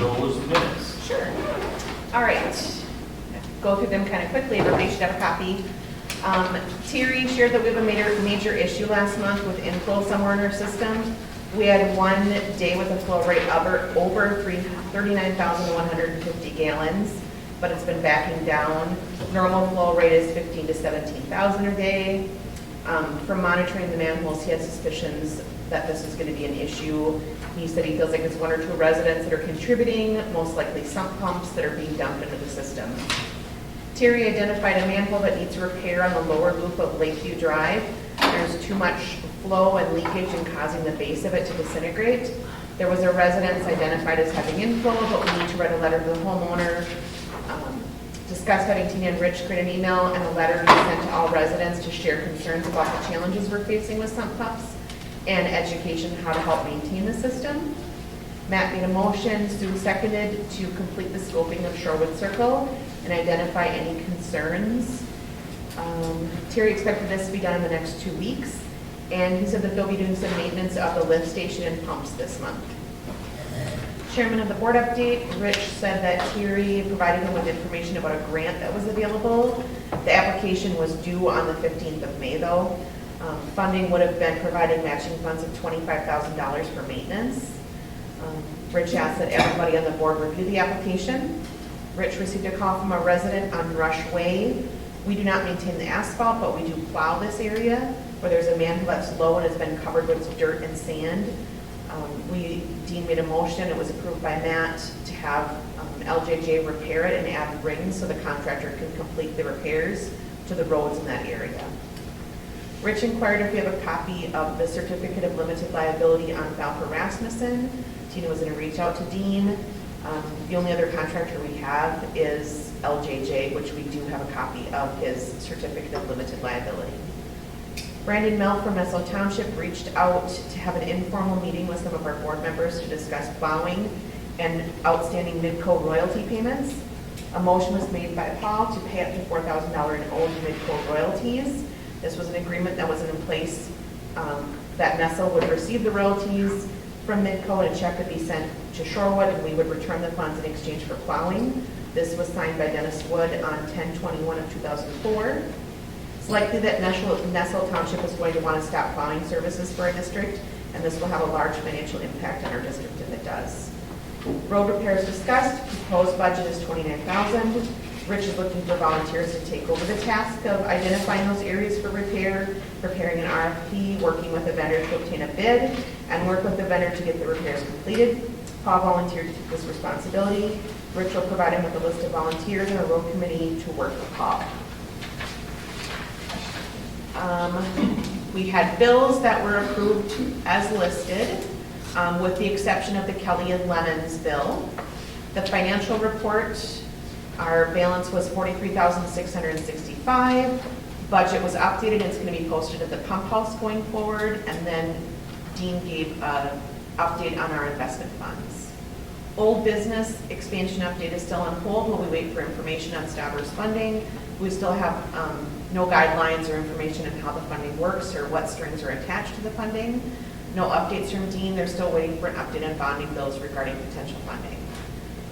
those minutes. Sure. All right. Go through them kind of quickly. Everybody should have a copy. Terry shared that we have a major issue last month with inflow somewhere in our system. We had one day with a flow rate over 39,150 gallons, but it's been backing down. Normal flow rate is 15 to 17,000 a day. From monitoring the manholes, he had suspicions that this was going to be an issue. He said he feels like it's one or two residents that are contributing, most likely sump pumps that are being dumped into the system. Terry identified a manhole that needs repair on the lower loop of Lakeview Drive. There's too much flow and leakage and causing the base of it to disintegrate. There was a residence identified as having inflow, but we need to write a letter to the homeowner. Discussed having Tina and Rich create an email and a letter to be sent to all residents to share concerns about the challenges we're facing with sump pumps and education how to help maintain the system. Matt made a motion, Sue seconded to complete the scoping of Shorewood Circle and identify any concerns. Terry expected this to be done in the next 2 weeks, and he said that they'll be doing some maintenance of the lift station and pumps this month. Chairman of the board update, Rich said that Terry provided him with information about a grant that was available. The application was due on the 15th of May though. Funding would have been providing matching funds of $25,000 for maintenance. Rich asked that everybody on the board review the application. Rich received a call from a resident on Rush Way. We do not maintain the asphalt, but we do plow this area where there's a manhole that's low and has been covered with dirt and sand. Dean made a motion, it was approved by Matt to have LJJ repair it and add rings so the contractor can complete the repairs to the roads in that area. Rich inquired if we have a copy of the certificate of limited liability on file for Rasmussen. Tina was going to reach out to Dean. The only other contractor we have is LJJ, which we do have a copy of his certificate of limited liability. Brandon Mel from Meso Township reached out to have an informal meeting with some of our board members to discuss plowing and outstanding Midco royalty payments. A motion was made by Paul to pay up to $4,000 in owed Midco royalties. This was an agreement that was in place that Meso would receive the royalties from Midco and a check would be sent to Shorewood and we would return the funds in exchange for plowing. This was signed by Dennis Wood on 10/21 of 2004. It's likely that Nestle Township is going to want to stop plowing services for our district, and this will have a large financial impact on our district if it does. Road repairs discussed. Proposed budget is $29,000. Rich is looking for volunteers to take over the task of identifying those areas for repair, preparing an RFP, working with a vendor to obtain a bid, and work with the vendor to get the repairs completed. Paul volunteered to take this responsibility. Rich will provide him with a list of volunteers and a road committee to work with Paul. We had bills that were approved as listed, with the exception of the Kelly and Lemons bill. The financial report, our balance was $43,665. Budget was updated and it's going to be posted at the pump house going forward. And then Dean gave an update on our investment funds. Old business expansion update is still on hold while we wait for information on Staubers funding. We still have no guidelines or information on how the funding works or what strings are attached to the funding. No updates from Dean. They're still waiting for an update on bonding bills regarding potential funding.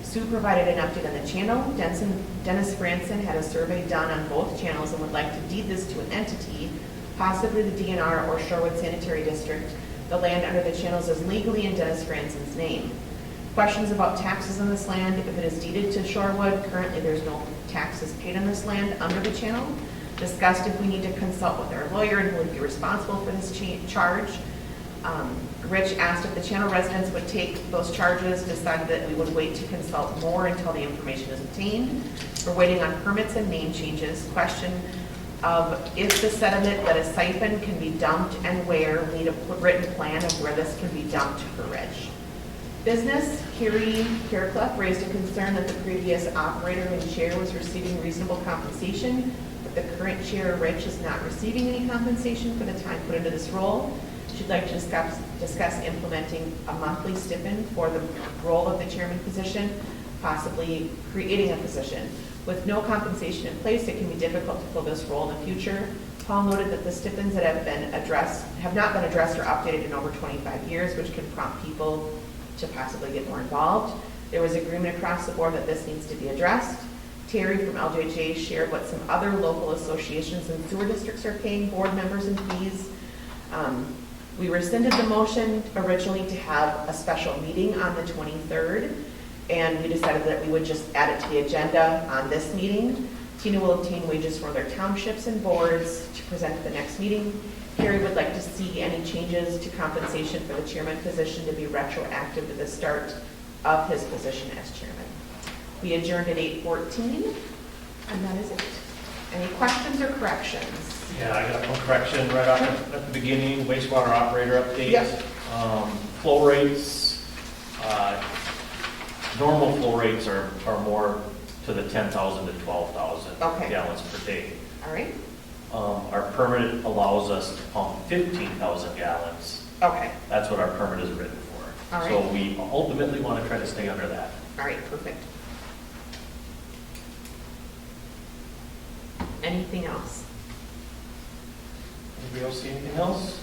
Sue provided an update on the channel. Dennis Franson had a survey done on both channels and would like to deed this to an entity, possibly the DNR or Shorewood Sanitary District. The land under the channels is legally in Dennis Franson's name. Questions about taxes on this land. If it is deeded to Shorewood, currently there's no taxes paid on this land under the channel. Discussed if we need to consult with our lawyer and who would be responsible for this charge. Rich asked if the channel residents would take those charges, decided that we would wait to consult more until the information is obtained. We're waiting on permits and name changes. Question of if the sediment that is siphoned can be dumped and where. We need a written plan of where this can be dumped for Rich. Business, Carrie Fairclough raised a concern that the previous operator and chair was receiving reasonable compensation, but the current chair, Rich, is not receiving any compensation for the time put into this role. She'd like to discuss implementing a monthly stipend for the role of the chairman position, possibly creating a position. With no compensation in place, it can be difficult to fill this role in the future. Paul noted that the stipends that have not been addressed or updated in over 25 years, which can prompt people to possibly get more involved. There was agreement across the board that this needs to be addressed. Terry from LJJ shared what some other local associations and sewer districts are paying board members and fees. We rescinded the motion originally to have a special meeting on the 23rd, and we decided that we would just add it to the agenda on this meeting. Tina will obtain wages for their townships and boards to present at the next meeting. Terry would like to see any changes to compensation for the chairman position to be retroactive to the start of his position as chairman. We adjourned at 8:14, and that is it. Any questions or corrections? Yeah, I got one correction right off at the beginning, wastewater operator update. Yep. Flow rates, normal flow rates are more to the 10,000 to 12,000 Okay. gallons per day. All right. Our permit allows us to pump 15,000 gallons. Okay. That's what our permit is written for. All right. So we ultimately want to try to stay under that. All right, perfect. Anything else? Anybody else see anything else?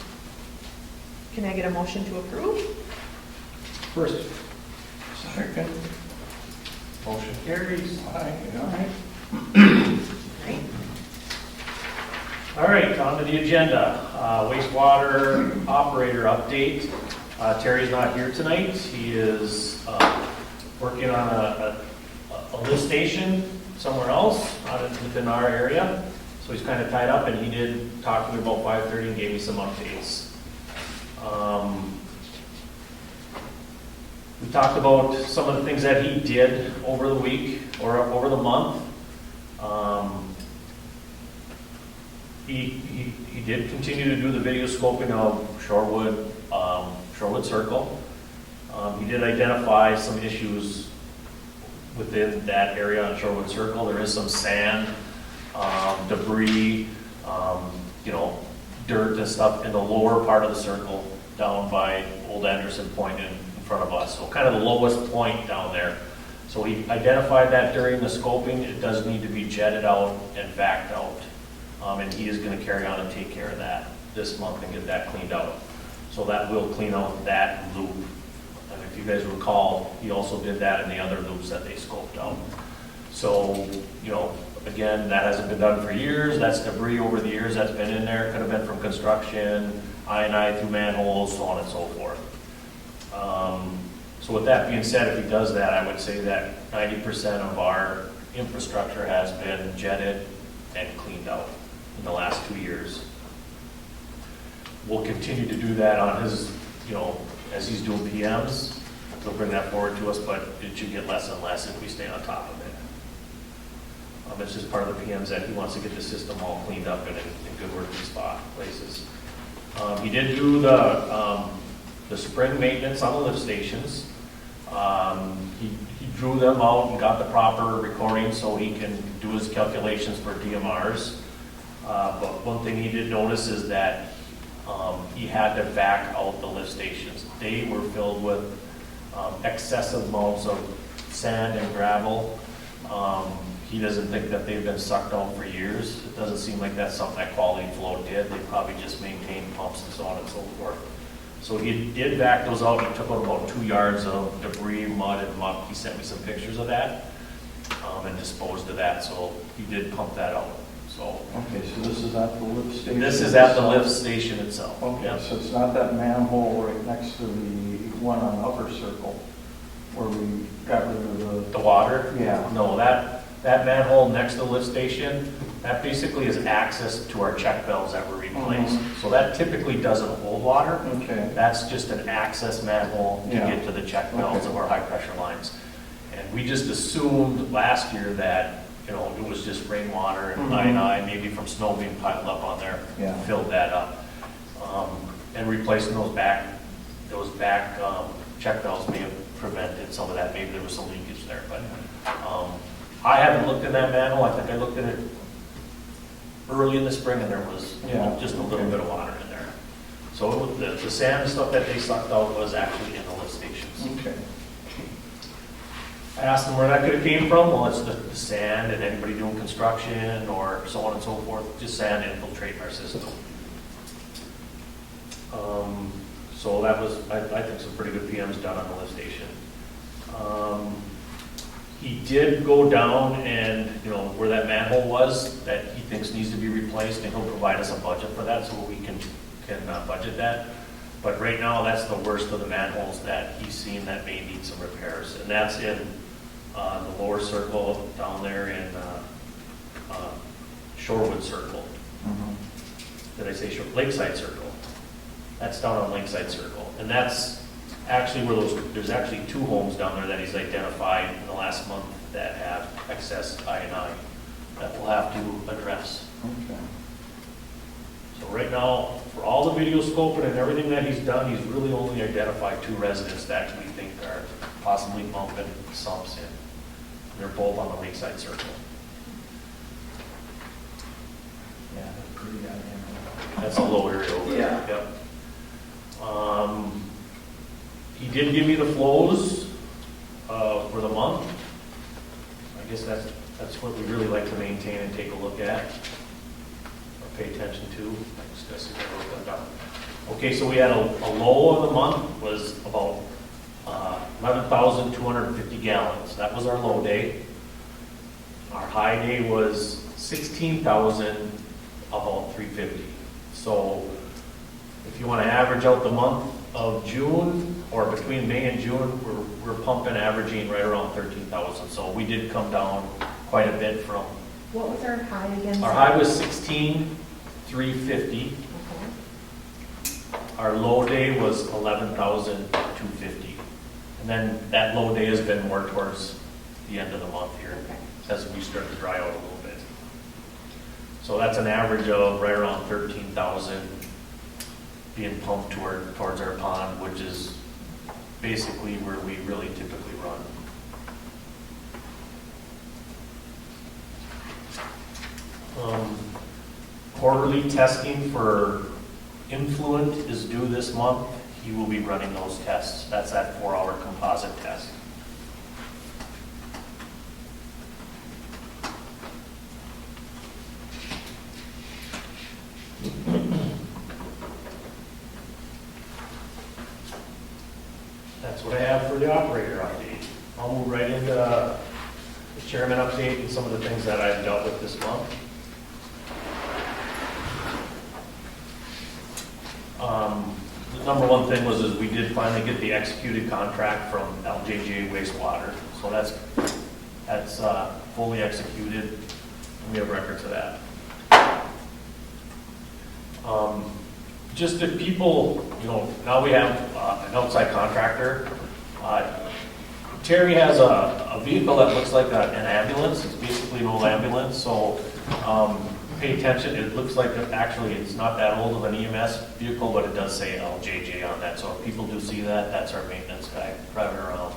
Can I get a motion to approve? First, Second. motion carries. Aye. Right. All right, on to the agenda. Wastewater operator update. Terry's not here tonight. He is working on a lift station somewhere else, not within our area. So he's kind of tied up, and he did talk to me about 5:30 and gave me some updates. We talked about some of the things that he did over the week or over the month. He did continue to do the video scoping of Shorewood Circle. He did identify some issues within that area on Shorewood Circle. There is some sand, debris, dirt and stuff in the lower part of the circle down by Old Anderson Point in front of us. So kind of the lowest point down there. So he identified that during the scoping. It does need to be jetted out and vacked out. And he is going to carry on and take care of that this month and get that cleaned out. So that will clean out that loop. And if you guys recall, he also did that in the other loops that they scoped out. So, again, that hasn't been done for years. That's debris over the years that's been in there. Could have been from construction, I&I through manholes, so on and so forth. So with that being said, if he does that, I would say that 90% of our infrastructure has been jetted and cleaned out in the last 2 years. We'll continue to do that on his, as he's doing PMs. He'll bring that forward to us, but it should get less and less if we stay on top of it. It's just part of the PMs that he wants to get the system all cleaned up and in good working spot places. He did do the spring maintenance on the lift stations. He drew them out and got the proper recording so he can do his calculations for DMRs. But one thing he did notice is that he had to back out the lift stations. They were filled with excessive amounts of sand and gravel. He doesn't think that they've been sucked out for years. It doesn't seem like that's something that Quality Flow did. They probably just maintained pumps and so on and so forth. So he did back those out. He took out about 2 yards of debris, mud, and muck. He sent me some pictures of that and disposed of that. So he did pump that out. So Okay, so this is at the lift station? this is at the lift station itself. Okay, Yep. so it's not that manhole right next to the one on Upper Circle where we got rid of The water? Yeah. No, that manhole next to the lift station, that basically is access to our check valves that were replaced. So that typically doesn't hold water. Okay. That's just an access manhole to Yeah. get to the check valves Okay. of our high pressure lines. And we just assumed last year that, it was just rainwater and I&I, maybe from snow being piled up on there, Yeah. filled that up. And replacing those back check valves may have prevented some of that. Maybe there was some leakage there, but I haven't looked in that manhole. I think I looked at it early in the spring and there was just a little bit of water in there. So the sand stuff that they sucked out was actually in the lift stations. Okay. I asked them where that could have came from. Well, it's the sand and anybody doing construction or so on and so forth. Just sand infiltrating our system. So that was, I think, some pretty good PMs done on the lift station. He did go down and, where that manhole was, that he thinks needs to be replaced, and he'll provide us a budget for that so we can budget that. But right now, that's the worst of the manholes that he's seen that may need some repairs. And that's in the lower circle down there in Shorewood Circle. Did I say Lakeside Circle? That's down on Lakeside Circle. And that's actually where there's actually 2 homes down there that he's identified in the last month that have excess I&I that we'll have to address. Okay. So right now, for all the video scoping and everything that he's done, he's really only identified 2 residents that we think are possibly bumping sumps in. They're both on the Lakeside Circle. Yeah, that's pretty goddamn. That's a low area over there. Yeah. Yep. He did give me the flows for the month. I guess that's what we really like to maintain and take a look at or pay attention to. I just gotta see if I wrote that down. Okay, so we had a low of the month was about 11,250 gallons. That was our low day. Our high day was 16,000, about 350. So if you want to average out the month of June, or between May and June, we're pumping, averaging right around 13,000. So we did come down quite a bit from. What was our high again? Our high was 16,350. Okay. Our low day was 11,250. And then that low day has been more towards the end of the month here, Okay. as we start to dry out a little bit. So that's an average of right around 13,000 being pumped towards our pond, which is basically where we really typically run. Quarterly testing for influent is due this month. He will be running those tests. That's that 4-hour composite test. That's what I have for the operator update. I'll move right into the chairman update and some of the things that I've dealt with this month. The number one thing was we did finally get the executed contract from LJJ Wastewater. So that's fully executed, and we have records of that. Just if people, now we have an outside contractor. Terry has a vehicle that looks like an ambulance. It's basically an old ambulance, so pay attention. It looks like actually it's not that old of an EMS vehicle, but it does say LJJ on that. So if people do see that, that's our maintenance guy driving around.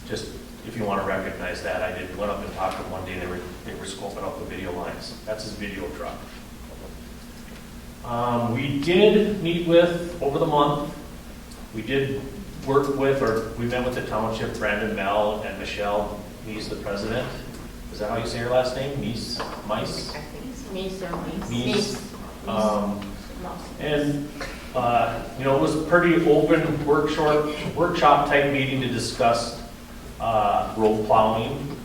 Just if you want to recognize that, I went up and talked to him one day. They were scoping out the video lines. That's his video truck. We did meet with, over the month, we did work with, or we met with the township, Brandon Mel and Michelle Mies, the president. Is that how you say her last name? Mies? Mice? Mies. And, it was a pretty open workshop type meeting to discuss road plowing.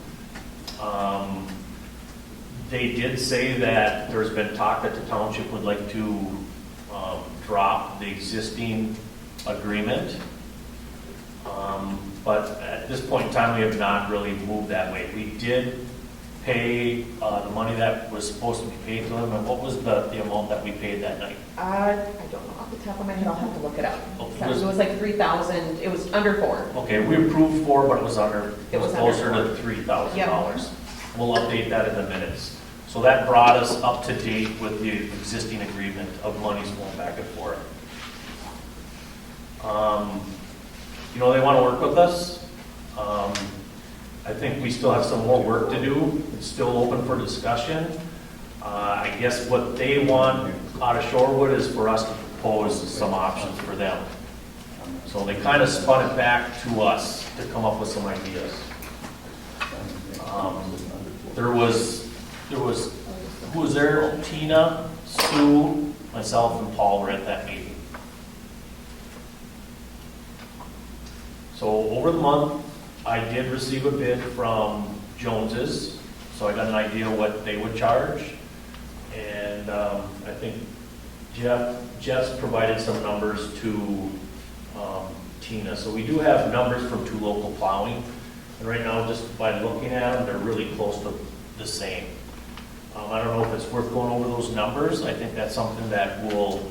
They did say that there's been talk that the township would like to drop the existing agreement. But at this point in time, we have not really moved that way. We did pay the money that was supposed to be paid to them, and what was the amount that we paid that night? I don't know off the top of my head. I'll have to look it up. Okay. It was like 3,000. It was under 4. Okay, we approved 4, but it was under. It was closer under to $3,000. Yep. We'll update that in the minutes. So that brought us up to date with the existing agreement of monies going back and forth. They want to work with us. I think we still have some more work to do. It's still open for discussion. I guess what they want out of Shorewood is for us to propose some options for them. So they kind of spun it back to us to come up with some ideas. Who was there? Tina, Sue, myself, and Paul were at that meeting. So over the month, I did receive a bid from Jones's, so I got an idea what they would charge. And I think Jeff's provided some numbers to Tina. So we do have numbers from two local plowing. And right now, just by looking at them, they're really close to the same. I don't know if it's worth going over those numbers. I think that's something that we'll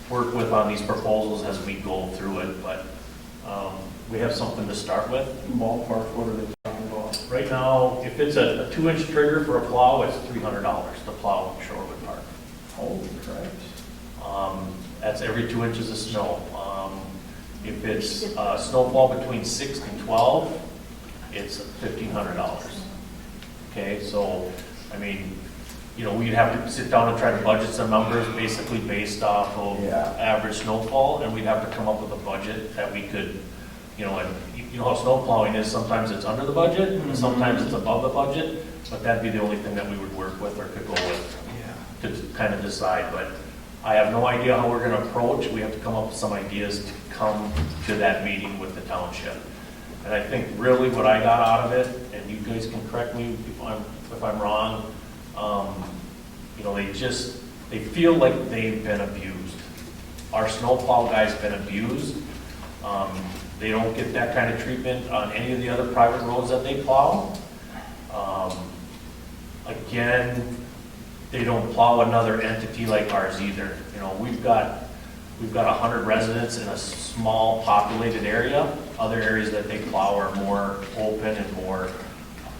work with on these proposals as we go through it, but we have something to start with. Ballpark, what are they talking about? Right now, if it's a 2-inch trigger for a plow, it's $300 to plow Shorewood Park. Holy Christ. That's every 2 inches of snow. If it's snowfall between 6 and 12, it's $1,500. Okay, so, I mean, you know, we'd have to sit down and try to budget some numbers basically based off of average snowfall, and we'd have to come up with a budget that we could, you know, and you know how snow plowing is, sometimes it's under the budget, and sometimes it's above the budget, but that'd be the only thing that we would work with or could go with to kind of decide. But I have no idea how we're gonna approach. We have to come up with some ideas to come to that meeting with the township. And I think really what I got out of it, and you guys can correct me if I'm wrong, you know, they feel like they've been abused. Our snowplow guy's been abused. They don't get that kind of treatment on any of the other private roads that they plow. Again, they don't plow another entity like ours either. You know, we've got 100 residents in a small populated area. Other areas that they plow are more open and more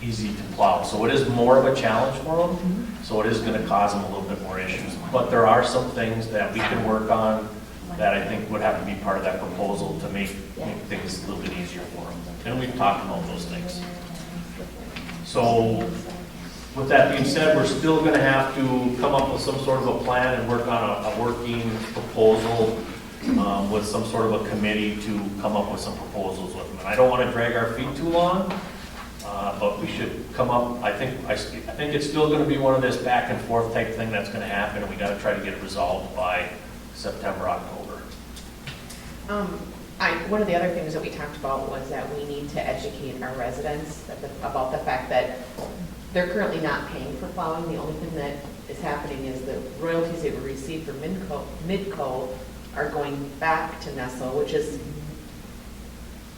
easy to plow. So it is more of a challenge for them. So it is going to cause them a little bit more issues. But there are some things that we can work on that I think would have to be part of that proposal to make things a little bit easier for them. And we've talked about those things. So with that being said, we're still going to have to come up with some sort of a plan and work on a working proposal with some sort of a committee to come up with some proposals with them. And I don't want to drag our feet too long, but we should come up. I think it's still going to be one of this back and forth type thing that's going to happen, and we got to try to get it resolved by September, October. One of the other things that we talked about was that we need to educate our residents about the fact that they're currently not paying for plowing. The only thing that is happening is the royalties they receive from Midco are going back to Nestle, which is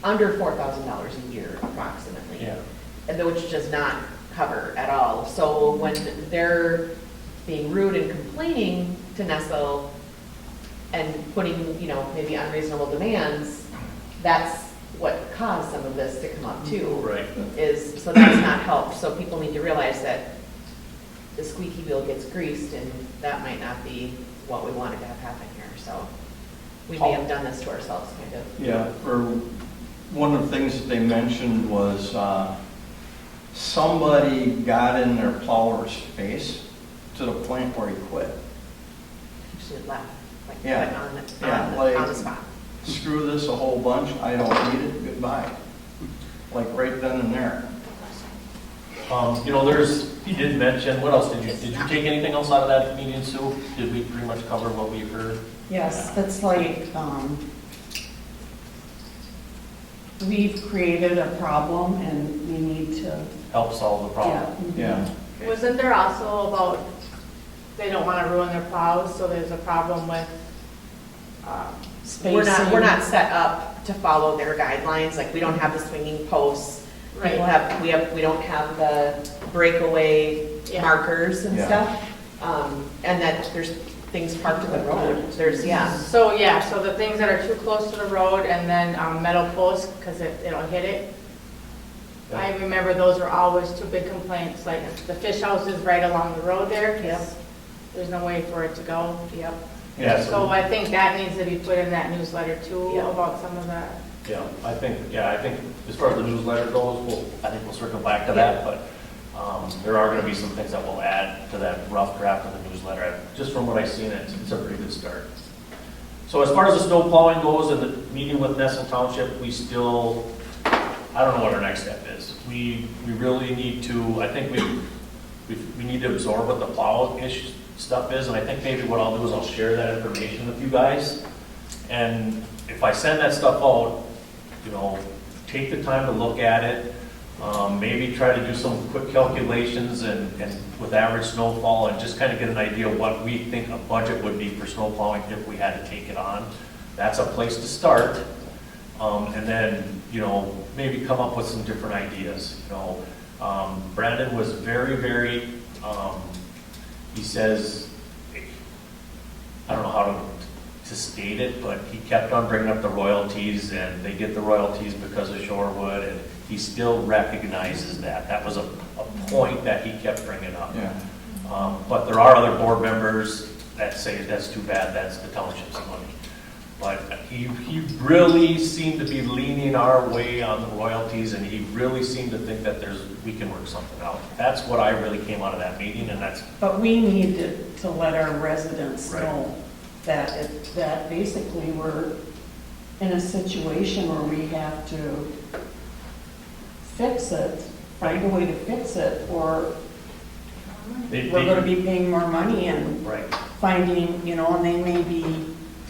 under $4,000 a year approximately. Yeah. And which does not cover at all. So when they're being rude and complaining to Nestle and putting, you know, maybe unreasonable demands, that's what caused some of this to come up too. Right. So that's not helped. So people need to realize that the squeaky wheel gets greased, and that might not be what we wanted to have happen here. So we may have done this to ourselves, kind of. Yeah, or one of the things that they mentioned was somebody got in their plower's face to the point where he quit. Should laugh. Like, Yeah. on the spot. Screw this a whole bunch, I don't need it, goodbye. Like right then and there. You know, you did mention, what else did you take anything else out of that meeting, Sue? Did we pretty much cover what we heard? Yes, that's like, we've created a problem and we need to, Help solve the problem? Yeah. Wasn't there also about, they don't want to ruin their plows, so there's a problem with, spacing. We're not set up to follow their guidelines. Like, we don't have the swinging posts. Right. We don't have the breakaway Yeah. markers and Yeah. stuff. And that there's things parked in the road. so the things that are too close to the road and then metal posts, because it'll hit it. I remember those were always two big complaints, like the fish house is right along the road there, 'cause Yep. there's no way for it to go. Yep. Yeah, So I think that needs to be put in that newsletter too, Yeah. about some of that. I think as far as the newsletter goes, I think we'll circle back to that, but there are gonna be some things that we'll add to that rough draft of the newsletter. Just from what I've seen, it's a pretty good start. So as far as the snow plowing goes and the meeting with Nesson Township, we still, I don't know what our next step is. We really need to, I think we need to absorb what the plow stuff is, and I think maybe what I'll do is I'll share that information with you guys. And if I send that stuff out, you know, take the time to look at it, maybe try to do some quick calculations and with average snowfall and just kind of get an idea of what we think a budget would be for snow plowing if we had to take it on. That's a place to start. And then, you know, maybe come up with some different ideas, you know. Brandon was very, very, he says, I don't know how to state it, but he kept on bringing up the royalties, and they get the royalties because of Shorewood, and he still recognizes that. That was a point that he kept bringing up. Yeah. But there are other board members that say that's too bad, that's the township's money. But he really seemed to be leaning our way on the royalties, and he really seemed to think that we can work something out. That's what I really came out of that meeting, and that's, But we need to let our residents Right. know that that basically we're in a situation where we have to fix it, find a way to fix it, or we're gonna be paying more money and right. finding, you know, and they may be,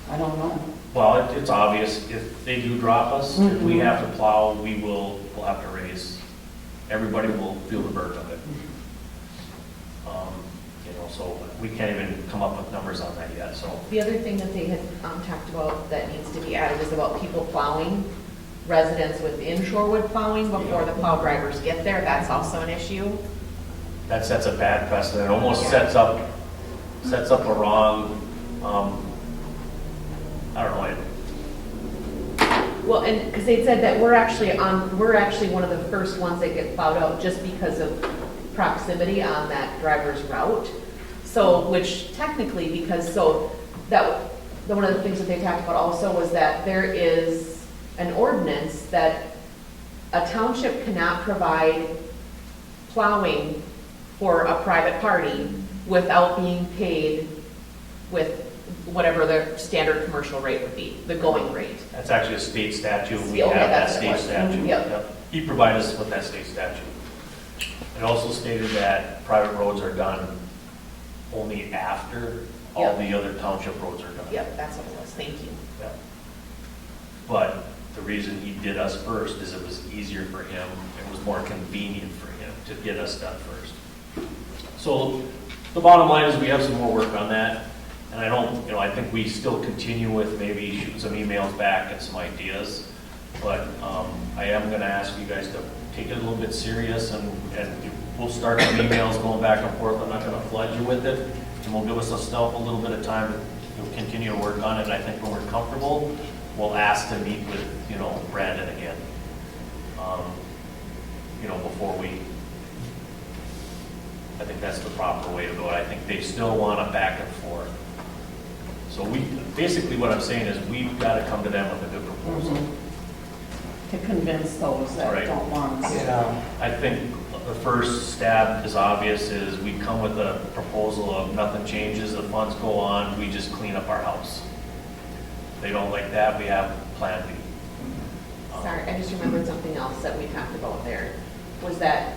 I don't know. Well, it's obvious, if they do drop us, if we have to plow, we'll have to raise, everybody will feel the burden of it. You know, so we can't even come up with numbers on that yet, so. The other thing that they had talked about that needs to be added is about people plowing, residents within Shorewood plowing before the plow drivers get there. That's also an issue. That sets a bad precedent, it almost sets up a wrong, I don't know, Well, and because they said that we're actually one of the first ones that get plowed out just because of proximity on that driver's route. So, which technically, one of the things that they talked about also was that there is an ordinance that a township cannot provide plowing for a private party without being paid with whatever the standard commercial rate would be, the going rate. that's actually a state statute, we Okay, have that that's what it state was. statute. Yep. He provided us with that state statute. It also stated that private roads are done only after all Yep. the other township roads are done. Yep, that's what it was, thank you. Yep. But the reason he did us first is it was easier for him, it was more convenient for him to get us done first. So the bottom line is we have some more work on that, and I think we still continue with maybe shooting some emails back and some ideas, but I am gonna ask you guys to take it a little bit serious, and we'll start some emails going back and forth. I'm not gonna flood you with it, and we'll give us ourselves a little bit of time to continue to work on it, and I think when we're comfortable, we'll ask to meet with, Brandon again, before I think that's the proper way to go. I think they still want a back and forth. So basically what I'm saying is we've got to come to them with a good proposal. To convince those that Right. don't want us. I think the first stab is obvious, is we come with a proposal of nothing changes, the funds go on, we just clean up our house. If they don't like that, we have plan B. Sorry, I just remembered something else that we talked about there, was that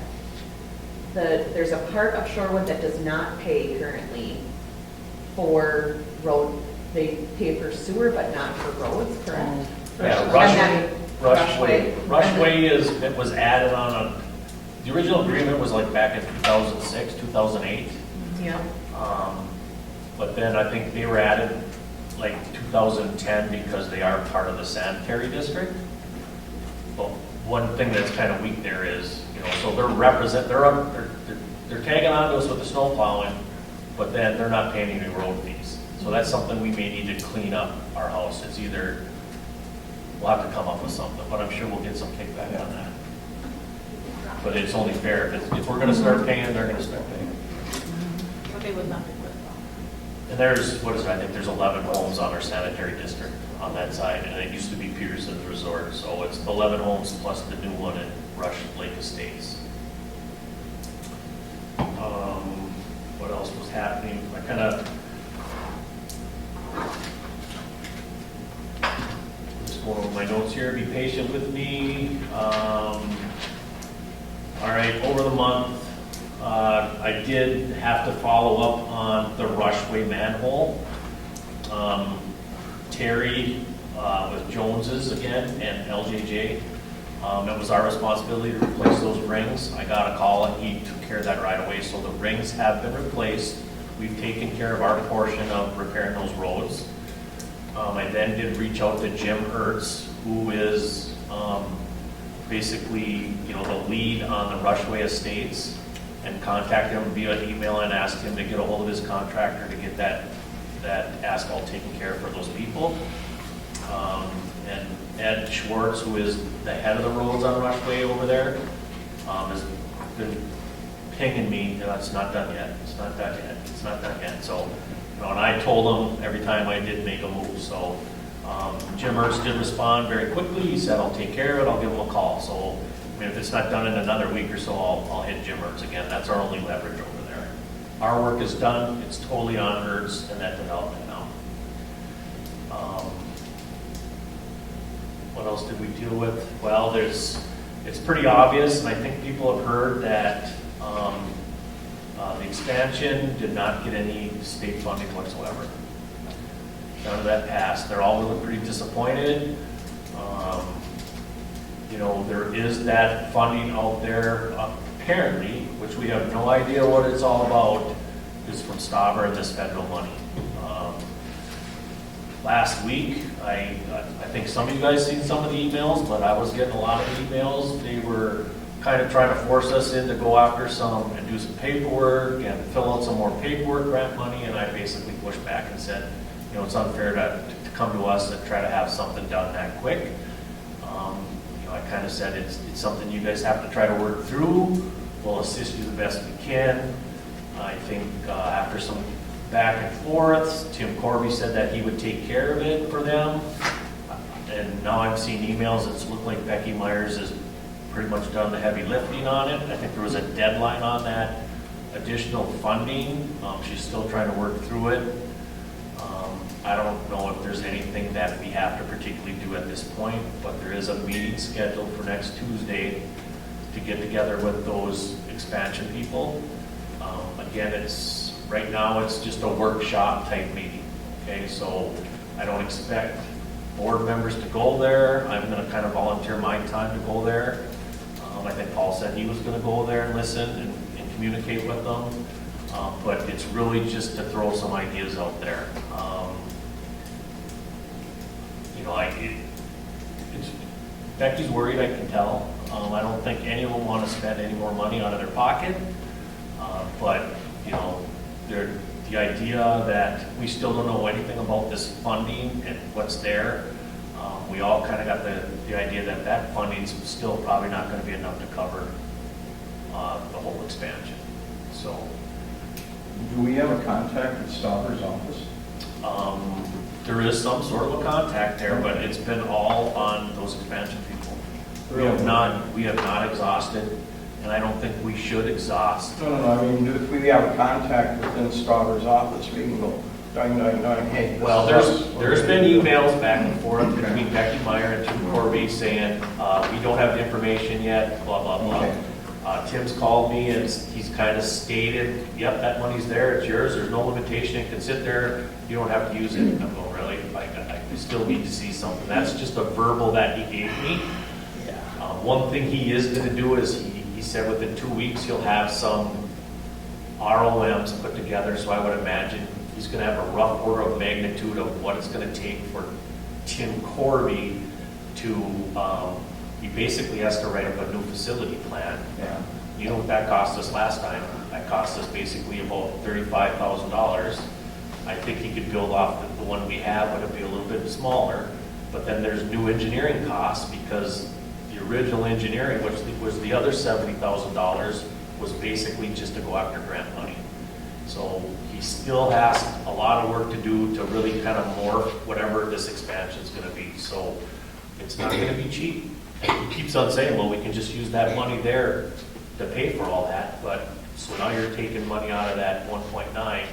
there's a part of Shorewood that does not pay currently for road, they pay for sewer but not for roads, correct? Yeah, And then Rushway. Rushway it was added on the original agreement was like back in 2006, 2008. Yeah, But then I think they were added like 2010 because they are part of the sanitary district. But one thing that's kind of weak there is, so they're tagging on to us with the snow plowing, but then they're not paying any road fees. So that's something we may need to clean up our house. It's either, we'll have to come up with something, but I'm sure we'll get some kickback on that. But it's only fair, if we're gonna start paying, they're gonna start paying. But they would not be good. And there's, I think there's 11 homes on our sanitary district on that side, and it used to be Peterson's Resort, so it's 11 homes plus the new one in Rush Lake Estates. What else was happening? I kind of just going over my notes here. Be patient with me. All right, over the month, I did have to follow up on the Rushway manhole. Terry with Jones's again and LJJ It was our responsibility to replace those rings. I got a call and he took care of that right away, so the rings have been replaced. We've taken care of our portion of repairing those roads. I then did reach out to Jim Ertz, who is basically, the lead on the Rushway Estates, and contacted him via email and asked him to get a hold of his contractor to get that asphalt taken care of for those people. And Ed Schwartz, who is the head of the roads on Rushway over there, has been pinging me, it's not done yet, it's not done yet, it's not done yet. So, and I told him every time I did make a move. So Jim Ertz did respond very quickly. He said, I'll take care of it, I'll give him a call. So, if it's not done in another week or so, I'll hit Jim Ertz again. That's our only leverage over there. Our work is done, it's totally on Ertz and that development now. What else did we deal with? Well, it's pretty obvious, and I think people have heard that the expansion did not get any state funding whatsoever. None of that passed. They're all really pretty disappointed. There is that funding out there, apparently, which we have no idea what it's all about, is from Staber and this federal money. Last week, I think some of you guys seen some of the emails, but I was getting a lot of emails. They were kind of trying to force us in to go after some and do some paperwork and fill out some more paperwork, grant money, and I basically pushed back and said, it's unfair to come to us and try to have something done that quick. I kind of said it's something you guys have to try to work through. We'll assist you the best we can. I think after some back and forth, Tim Corby said that he would take care of it for them. And now I'm seeing emails that look like Becky Myers has pretty much done the heavy lifting on it. I think there was a deadline on that additional funding. She's still trying to work through it. I don't know if there's anything that we have to particularly do at this point, but there is a meeting scheduled for next Tuesday to get together with those expansion people. Again, right now it's just a workshop type meeting. Okay, so I don't expect board members to go there. I'm going to kind of volunteer my time to go there. I think Paul said he was going to go there and listen and communicate with them. But it's really just to throw some ideas out there. Becky's worried, I can tell. I don't think any of them want to spend any more money out of their pocket. But, the idea that we still don't know anything about this funding and what's there, we all kind of got the idea that that funding's still probably not going to be enough to cover the whole expansion. So, Do we have a contact at Staber's office? there is some sort of a contact there, but it's been all on those expansion people. We have not exhausted, and I don't think we should exhaust. No, I mean, if we have a contact within Staber's office, we can go, hey. Well, there's been emails back and forth between Becky Meyer and Tim Corby saying, we don't have the information yet, blah, blah, blah. Okay. Tim's called me and he's kind of stated, yep, that money's there, it's yours, there's no limitation, it can sit there, you don't have to use it. I'm going, really? I still need to see something. That's just a verbal that he gave me. One thing he is going to do is he said within 2 weeks he'll have some ROMs put together, so I would imagine he's going to have a rough order of magnitude of what it's going to take for Tim Corby to, he basically has to write up a new facility plan. Yeah. You know what that cost us last time? That cost us basically about $35,000. I think he could build off the one we have, but it'd be a little bit smaller. But then there's new engineering costs because the original engineering, which was the other $70,000, was basically just to go after grant money. So he still has a lot of work to do to really kind of morph whatever this expansion is going to be. So it's not going to be cheap. And he keeps on saying, well, we can just use that money there to pay for all that. But so now you're taking money out of that 1.9.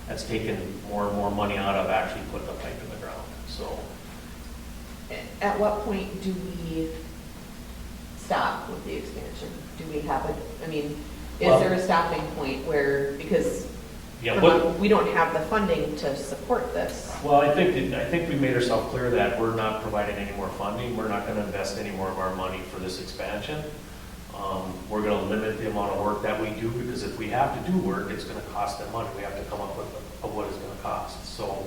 That's taking more and more money out of actually putting the pipe in the ground. So At what point do we stop with the expansion? Do we have is there a stopping point where, because Yeah, what, We don't have the funding to support this. well, I think we made ourselves clear that we're not providing any more funding. We're not gonna invest any more of our money for this expansion. We're gonna limit the amount of work that we do, because if we have to do work, it's gonna cost them money. We have to come up with what it's gonna cost. So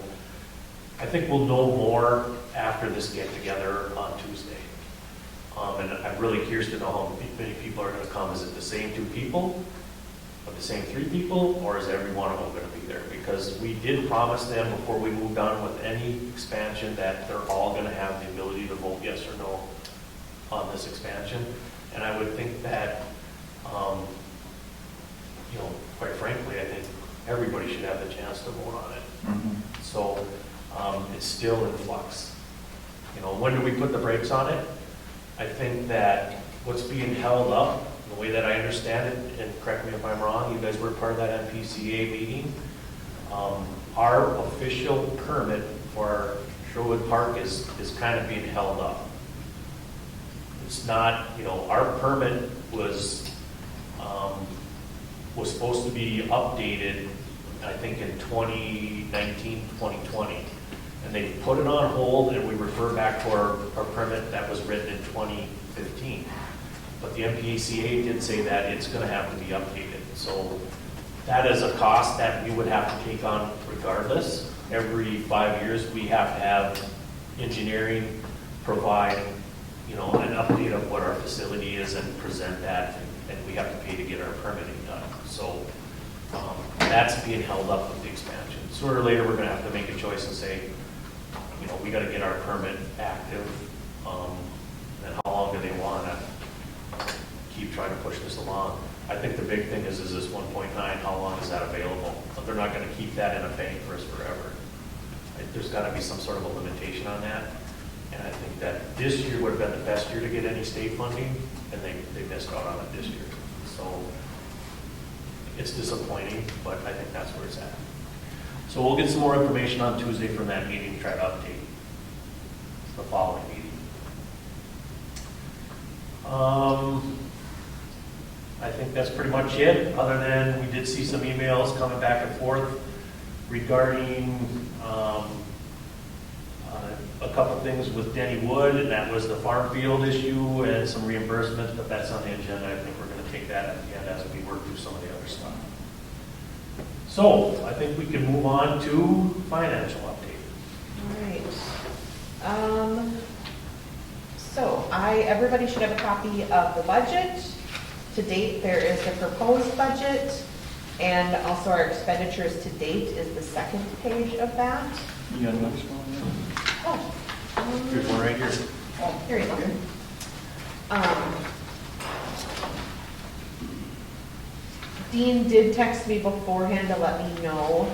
I think we'll know more after this get-together on Tuesday. And I'm really curious to know how many people are gonna come. Is it the same 2 people? Of the same 3 people, or is every one of them going to be there? Because we did promise them before we moved on with any expansion that they're all going to have the ability to vote yes or no on this expansion. And I would think that, quite frankly, I think everybody should have the chance to vote on it. So it's still in flux. When do we put the brakes on it? I think that what's being held up, the way that I understand it, and correct me if I'm wrong, you guys were part of that MPCA meeting. Our official permit for Shorewood Park is kind of being held up. It's not, our permit was supposed to be updated, I think in 2019, 2020. And they put it on hold, and we refer back to our permit that was written in 2015. But the MPCA did say that it's going to have to be updated. So that is a cost that we would have to take on regardless. Every 5 years, we have to have engineering provide, an update of what our facility is and present that, and we have to pay to get our permitting done. So that's being held up with the expansion. Sooner or later, we're going to have to make a choice and say, we got to get our permit active, and how long do they want to keep trying to push this along? I think the big thing is this 1.9, how long is that available? But they're not going to keep that in a bank for us forever. There's got to be some sort of a limitation on that. And I think that this year would have been the best year to get any state funding, and they missed out on it this year. So it's disappointing, but I think that's where it's at. So we'll get some more information on Tuesday from that meeting, try to update the following meeting. I think that's pretty much it, other than we did see some emails coming back and forth regarding a couple things with Denny Wood, and that was the farm field issue and some reimbursements, but that's on the agenda. I think we're going to take that at the end as we work through some of the other stuff. So I think we can move on to financial update. All right. So everybody should have a copy of the budget. To date, there is the proposed budget, and also our expenditures to date is the second page of that. You got the next one? Oh. Here's one right here. Oh, here you go. Dean did text me beforehand to let me know,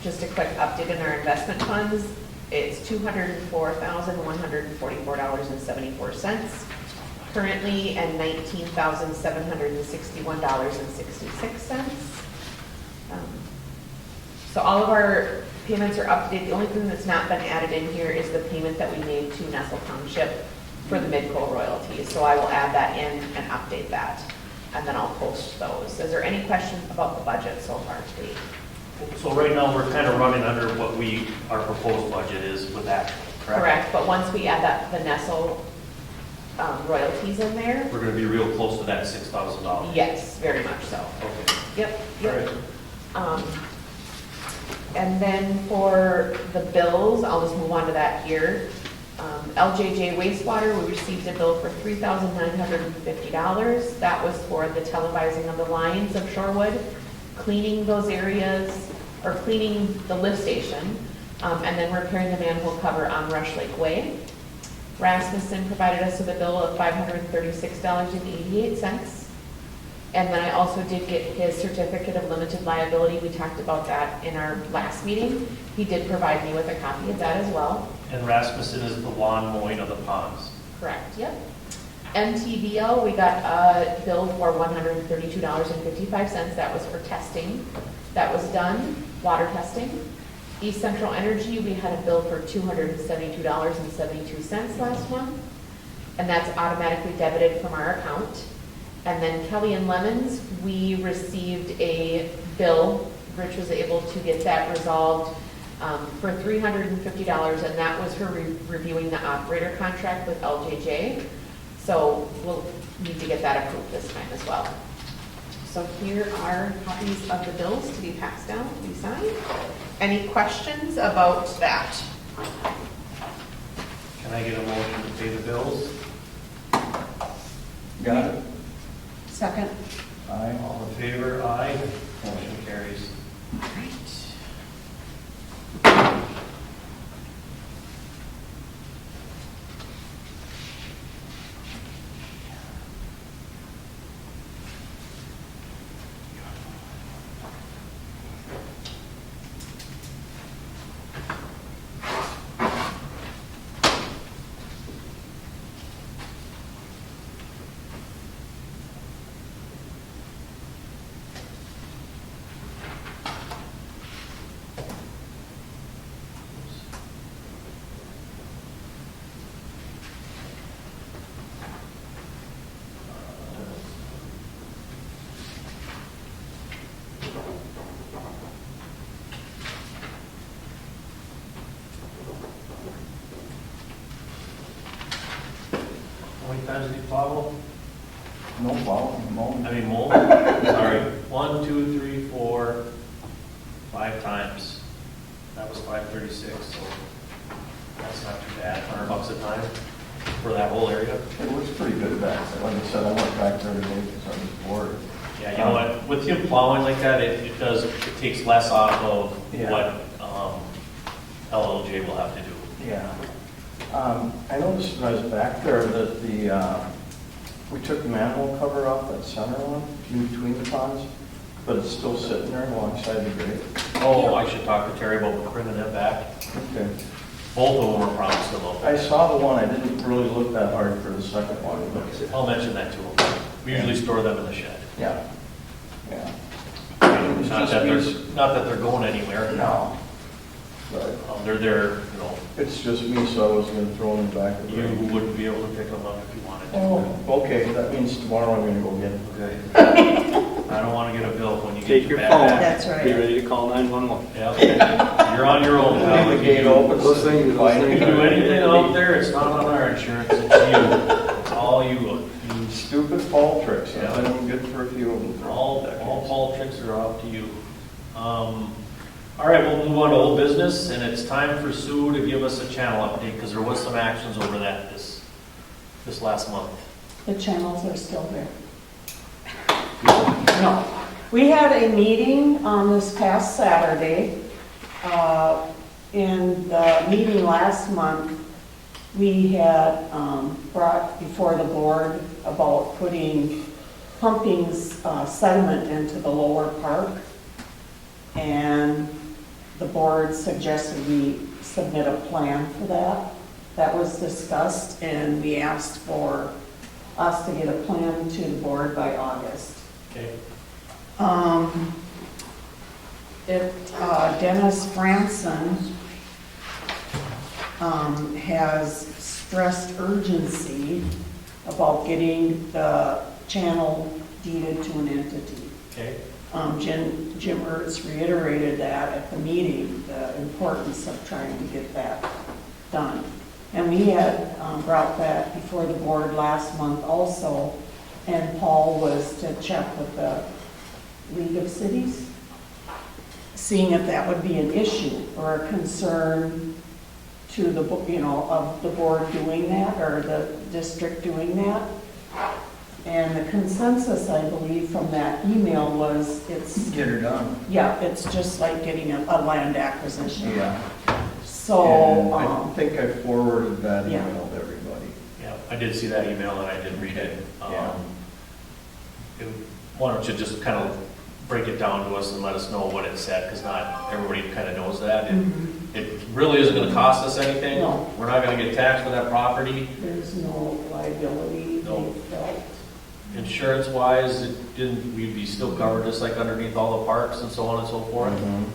just a quick update in our investment funds. It's $204,144.74 currently, and $19,761.66. So all of our payments are up to date. The only thing that's not been added in here is the payment that we made to Nestle Township for the Midco royalties. So I will add that in and update that, and then I'll post those. Is there any questions about the budget so far, Steve? So right now, we're kind of running under what our proposed budget is with that, correct? Correct, but once we add the Nestle royalties in there, We're going to be real close to that $6,000. yes, very much so. Okay. Yep, All yep. right. And then for the bills, I'll just move on to that here. LJJ wastewater, we received a bill for $3,950. That was for the televising of the lines of Shorewood, cleaning those areas, or cleaning the lift station, and then repairing the manhole cover on Rush Lake Way. Rasmussen provided us with a bill of $536.88. And then I also did get his certificate of limited liability. We talked about that in our last meeting. He did provide me with a copy of that as well. And Rasmussen is the lawn mowing of the ponds. Correct, yep. MTVL, we got a bill for $132.55. That was for testing. That was done, water testing. East Central Energy, we had a bill for $272.72 last month. And that's automatically debited from our account. And then Kelly and Lemons, we received a bill Rich was able to get that resolved for $350, and that was for reviewing the operator contract with LJJ. So we'll need to get that approved this time as well. So here are copies of the bills to be passed down, to be signed. Any questions about that? Can I get a motion to pay the bills? Got it? Second. Aye. All in favor? Aye. Motion carries. All right. How many times did you follow? No problem, no. I mean, mold? Sorry. 1, 2, 3, 4, 5 times. That was 536, so that's not too bad. $100 a time for that whole area. It looks pretty good back there. Like I said, I went back there today because I was bored. Yeah, you know what, with him plowing like that, it takes less off of Yeah. what LLJ will have to do. Yeah. I noticed when I was back there that we took the manhole cover off that center one, in between the ponds, but it's still sitting there alongside the grate. Oh, I should talk to Terry about bringing that back. Okay. Both of them were promised to look. I saw the one, I didn't really look that hard for the second one, but, I'll mention that to him. We usually store them in the shed. yeah. Yeah. Not that they're going anywhere. No. But They're there, it's just me, so I wasn't gonna throw them back. at the you grate. wouldn't be able to pick them up if you wanted to. Oh, okay, that means tomorrow I'm gonna go get them. Okay. I don't want to get a bill when you Take get your your phone. bag. That's right. Be ready to call 911. Yeah, you're on your own. pal. Leave the gate open. Those things- You can do anything out there, it's not on our insurance, it's you. It's all you. You stupid fall tricks, I've Yeah. been good for a few of them. for All decades. politics are up to you. All right, we'll move on to old business, and it's time for Sue to give us a channel update, because there was some actions over that this last month. The channels are still there. No. We had a meeting on this past Saturday. In the meeting last month, we had brought before the board about pumping sediment into the lower park. And the board suggested we submit a plan for that. That was discussed, and we asked for us to get a plan to the board by August. Okay. Dennis Franson has stressed urgency about getting the channel deeded to an entity. Okay. Jim Ertz reiterated that at the meeting, the importance of trying to get that done. And we had brought that before the board last month also, and Paul was to check with the League of Cities, seeing if that would be an issue or a concern to the, of the board doing that or the district doing that. And the consensus, I believe, from that email was Get her done. yeah, it's just like getting a land acquisition. Yeah. So, And I think I forwarded that yeah. email to everybody. Yeah, I did see that email and I did read it. Yeah. Why don't you just kind of break it down to us and let us know what it said, because not everybody kind of knows that. It really isn't gonna cost us anything. No. We're not gonna get taxed for that property. there's no liability, No. they felt. Insurance wise, we'd be still covered just like underneath all the parks and so on and so forth. Mhm.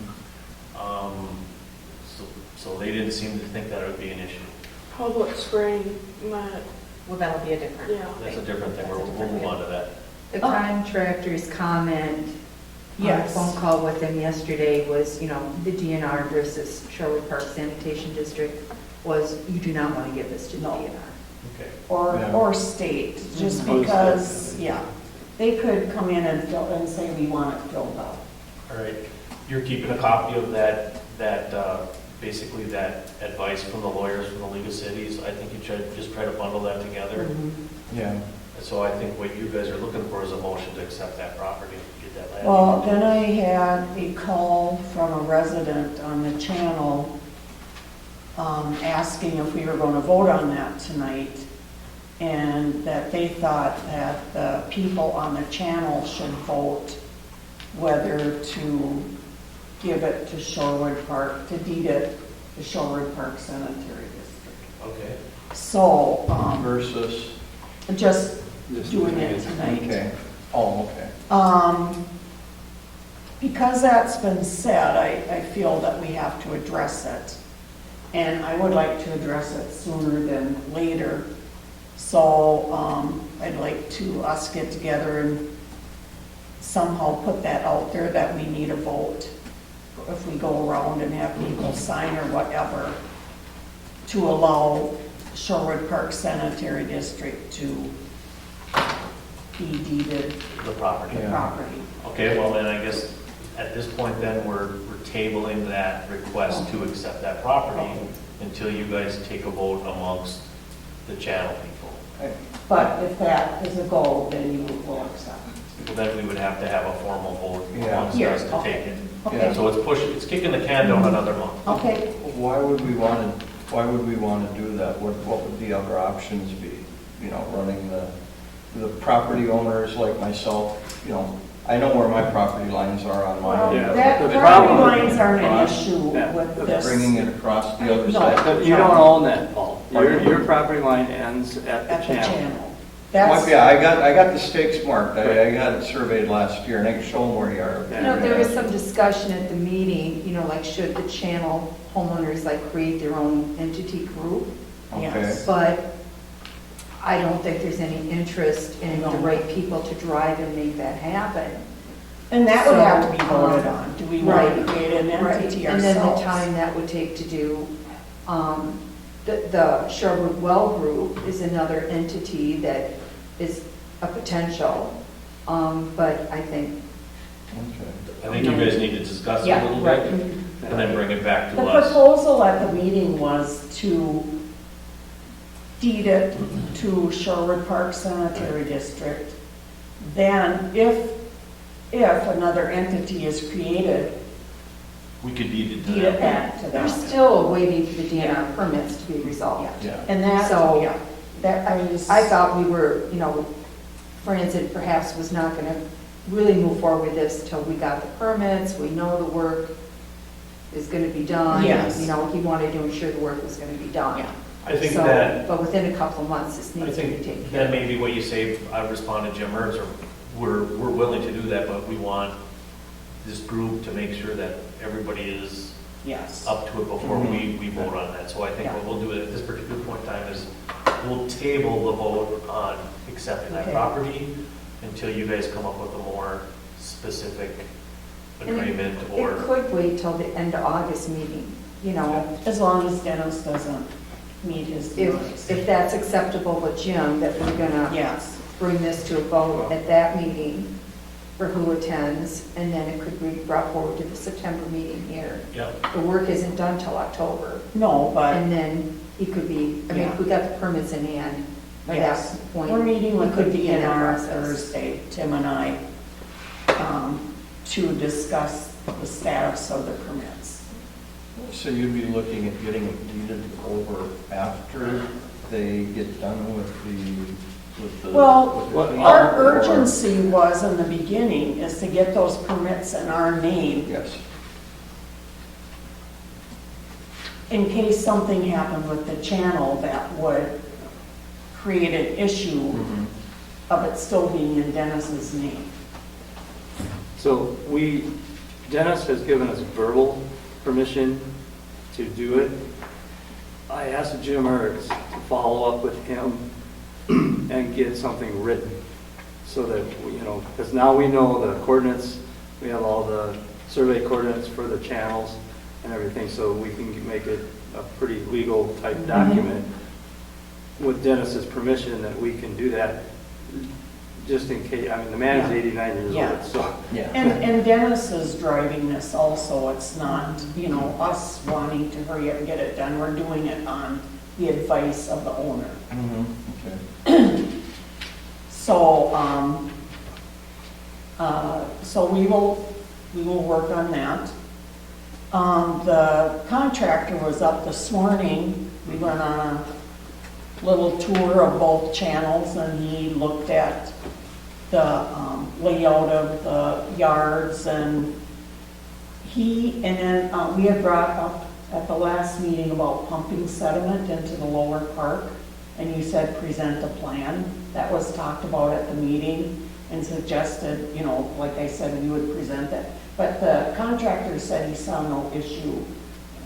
So they didn't seem to think that it would be an issue. Public spraying might, Well, that'll be a different yeah. That's a thing. different thing, we'll move on to that. The contractor's comment Yes. phone call with them yesterday was, you know, the DNR versus Shorewood Park Sanitation District was, you do not want to give this to the No. DNR. Okay. Yeah. Or state, just Mhm. because, yeah. They could come in and fill, and say, we want it filled out. All right, you're keeping a copy of basically that advice from the lawyers from the League of Cities. I think you should just try to bundle that together. Yeah. So I think what you guys are looking for is a motion to accept that property, get that land. Well, then I had a call from a resident on the channel asking if we were going to vote on that tonight, and that they thought that the people on the channel should vote whether to give it to Shorewood Park, to deed it to Shorewood Park Sanitary District. Okay, So, Versus, just doing it tonight. okay, oh, okay. Because that's been said, I feel that we have to address it. And I would like to address it sooner than later. So I'd like to us get together and somehow put that out there that we need a vote. If we go around and have people sign or whatever, to allow Shorewood Park Sanitary District to be deeded the property. the Yeah. property. Okay, well then I guess at this point then we're tabling that request to accept that property until you guys take a vote amongst the channel people. But if that is a goal, then you will accept. Well, then we would have to have a formal vote Yeah. amongst Here, us to okay. take it. Okay, So it's kicking the can down another month. okay. Why would we want to do that? What would the other options be? You know, running the property owners like myself, you know, I know where my property lines are on Well, mine. Yeah, that the property problem- lines aren't an issue Yeah, with the this. Bringing it across the other No. side. But you don't own that, Paul. Your property line ends at At the the channel. channel. Well, That's, yeah, I got the stakes marked. I got it surveyed last year, and I can show them where you are. You know, there was some discussion at the meeting, you know, like should the channel homeowners like create their own entity group? Okay. yes. But I don't think there's any interest in the No. right people to drive and make that happen. And that would have to be So, voted on. Do we want to right, create an entity And then the ourselves? time that would take to do, the Sherwood Well Group is another entity that is a potential, but I think, Okay. I think you guys need to discuss it a yeah, little right. bit and then bring it back The to us. proposal at the meeting was to deed it to Shorewood Park Sanitary District. Then if another entity is created, We could deed it to deed it them. back to They're them. still waiting for the DNR permits to be resolved. Yeah. And that, So- yeah, that, I was. I thought we were, you know, Franzen perhaps was not going to really move forward with this till we got the permits, we know the work is going to be done. Yes. You know, he wanted to ensure the work was going to be done. Yeah. I think So, that, but within a couple of months, this I needs to be think taken care that of. may be what you say, I respond to Jim Mertz, or we're willing to do that, but we want this group to make sure that everybody is Yes. up to it before we vote on that. So I think what we'll do at this particular point in time is we'll table the vote on accepting that Okay. property until you guys come up with a more specific And it- agreement It or. could wait till the end of August meeting, you know, As long as Dennis doesn't meet his deadlines. if that's acceptable with Jim, that we're gonna Yes. bring this to a vote at that meeting for who attends, and then it could be brought forward to the September meeting here. Yep, The work isn't done till October, No, but, and then he could be, I mean, if we got the permits in hand by yes. that point. We're meeting with he the could begin that DNR process. Thursday, Tim and I, to discuss the status of the permits. So you'd be looking at getting it deeded over after they get done with the. Well, with the what- cleanup, Our or- urgency was in the beginning is to get those permits in our name Yes. in case something happened with the channel that would create an issue of it still being in Dennis's name. So Dennis has given us verbal permission to do it. I asked Jim Ertz to follow up with him and get something written so that, you know, because now we know the coordinates We have all the survey coordinates for the channels and everything, so we can make it a pretty legal type document with Dennis's permission that we can do that, just in case, I mean, the man is Yeah. 89 years Yeah. old, so. Yeah. And Dennis is driving this also, it's not, you know, us wanting to hurry up and get it done, we're doing it on the advice of the owner. Okay. So, so we will work on that. The contractor was up this morning, we went on a little tour of both channels, and he looked at the layout of the yards, and then we had brought up at the last meeting about pumping sediment into the lower park, and you said present a plan. That was talked about at the meeting and suggested, you know, like I said, we would present that. But the contractor said he saw no issue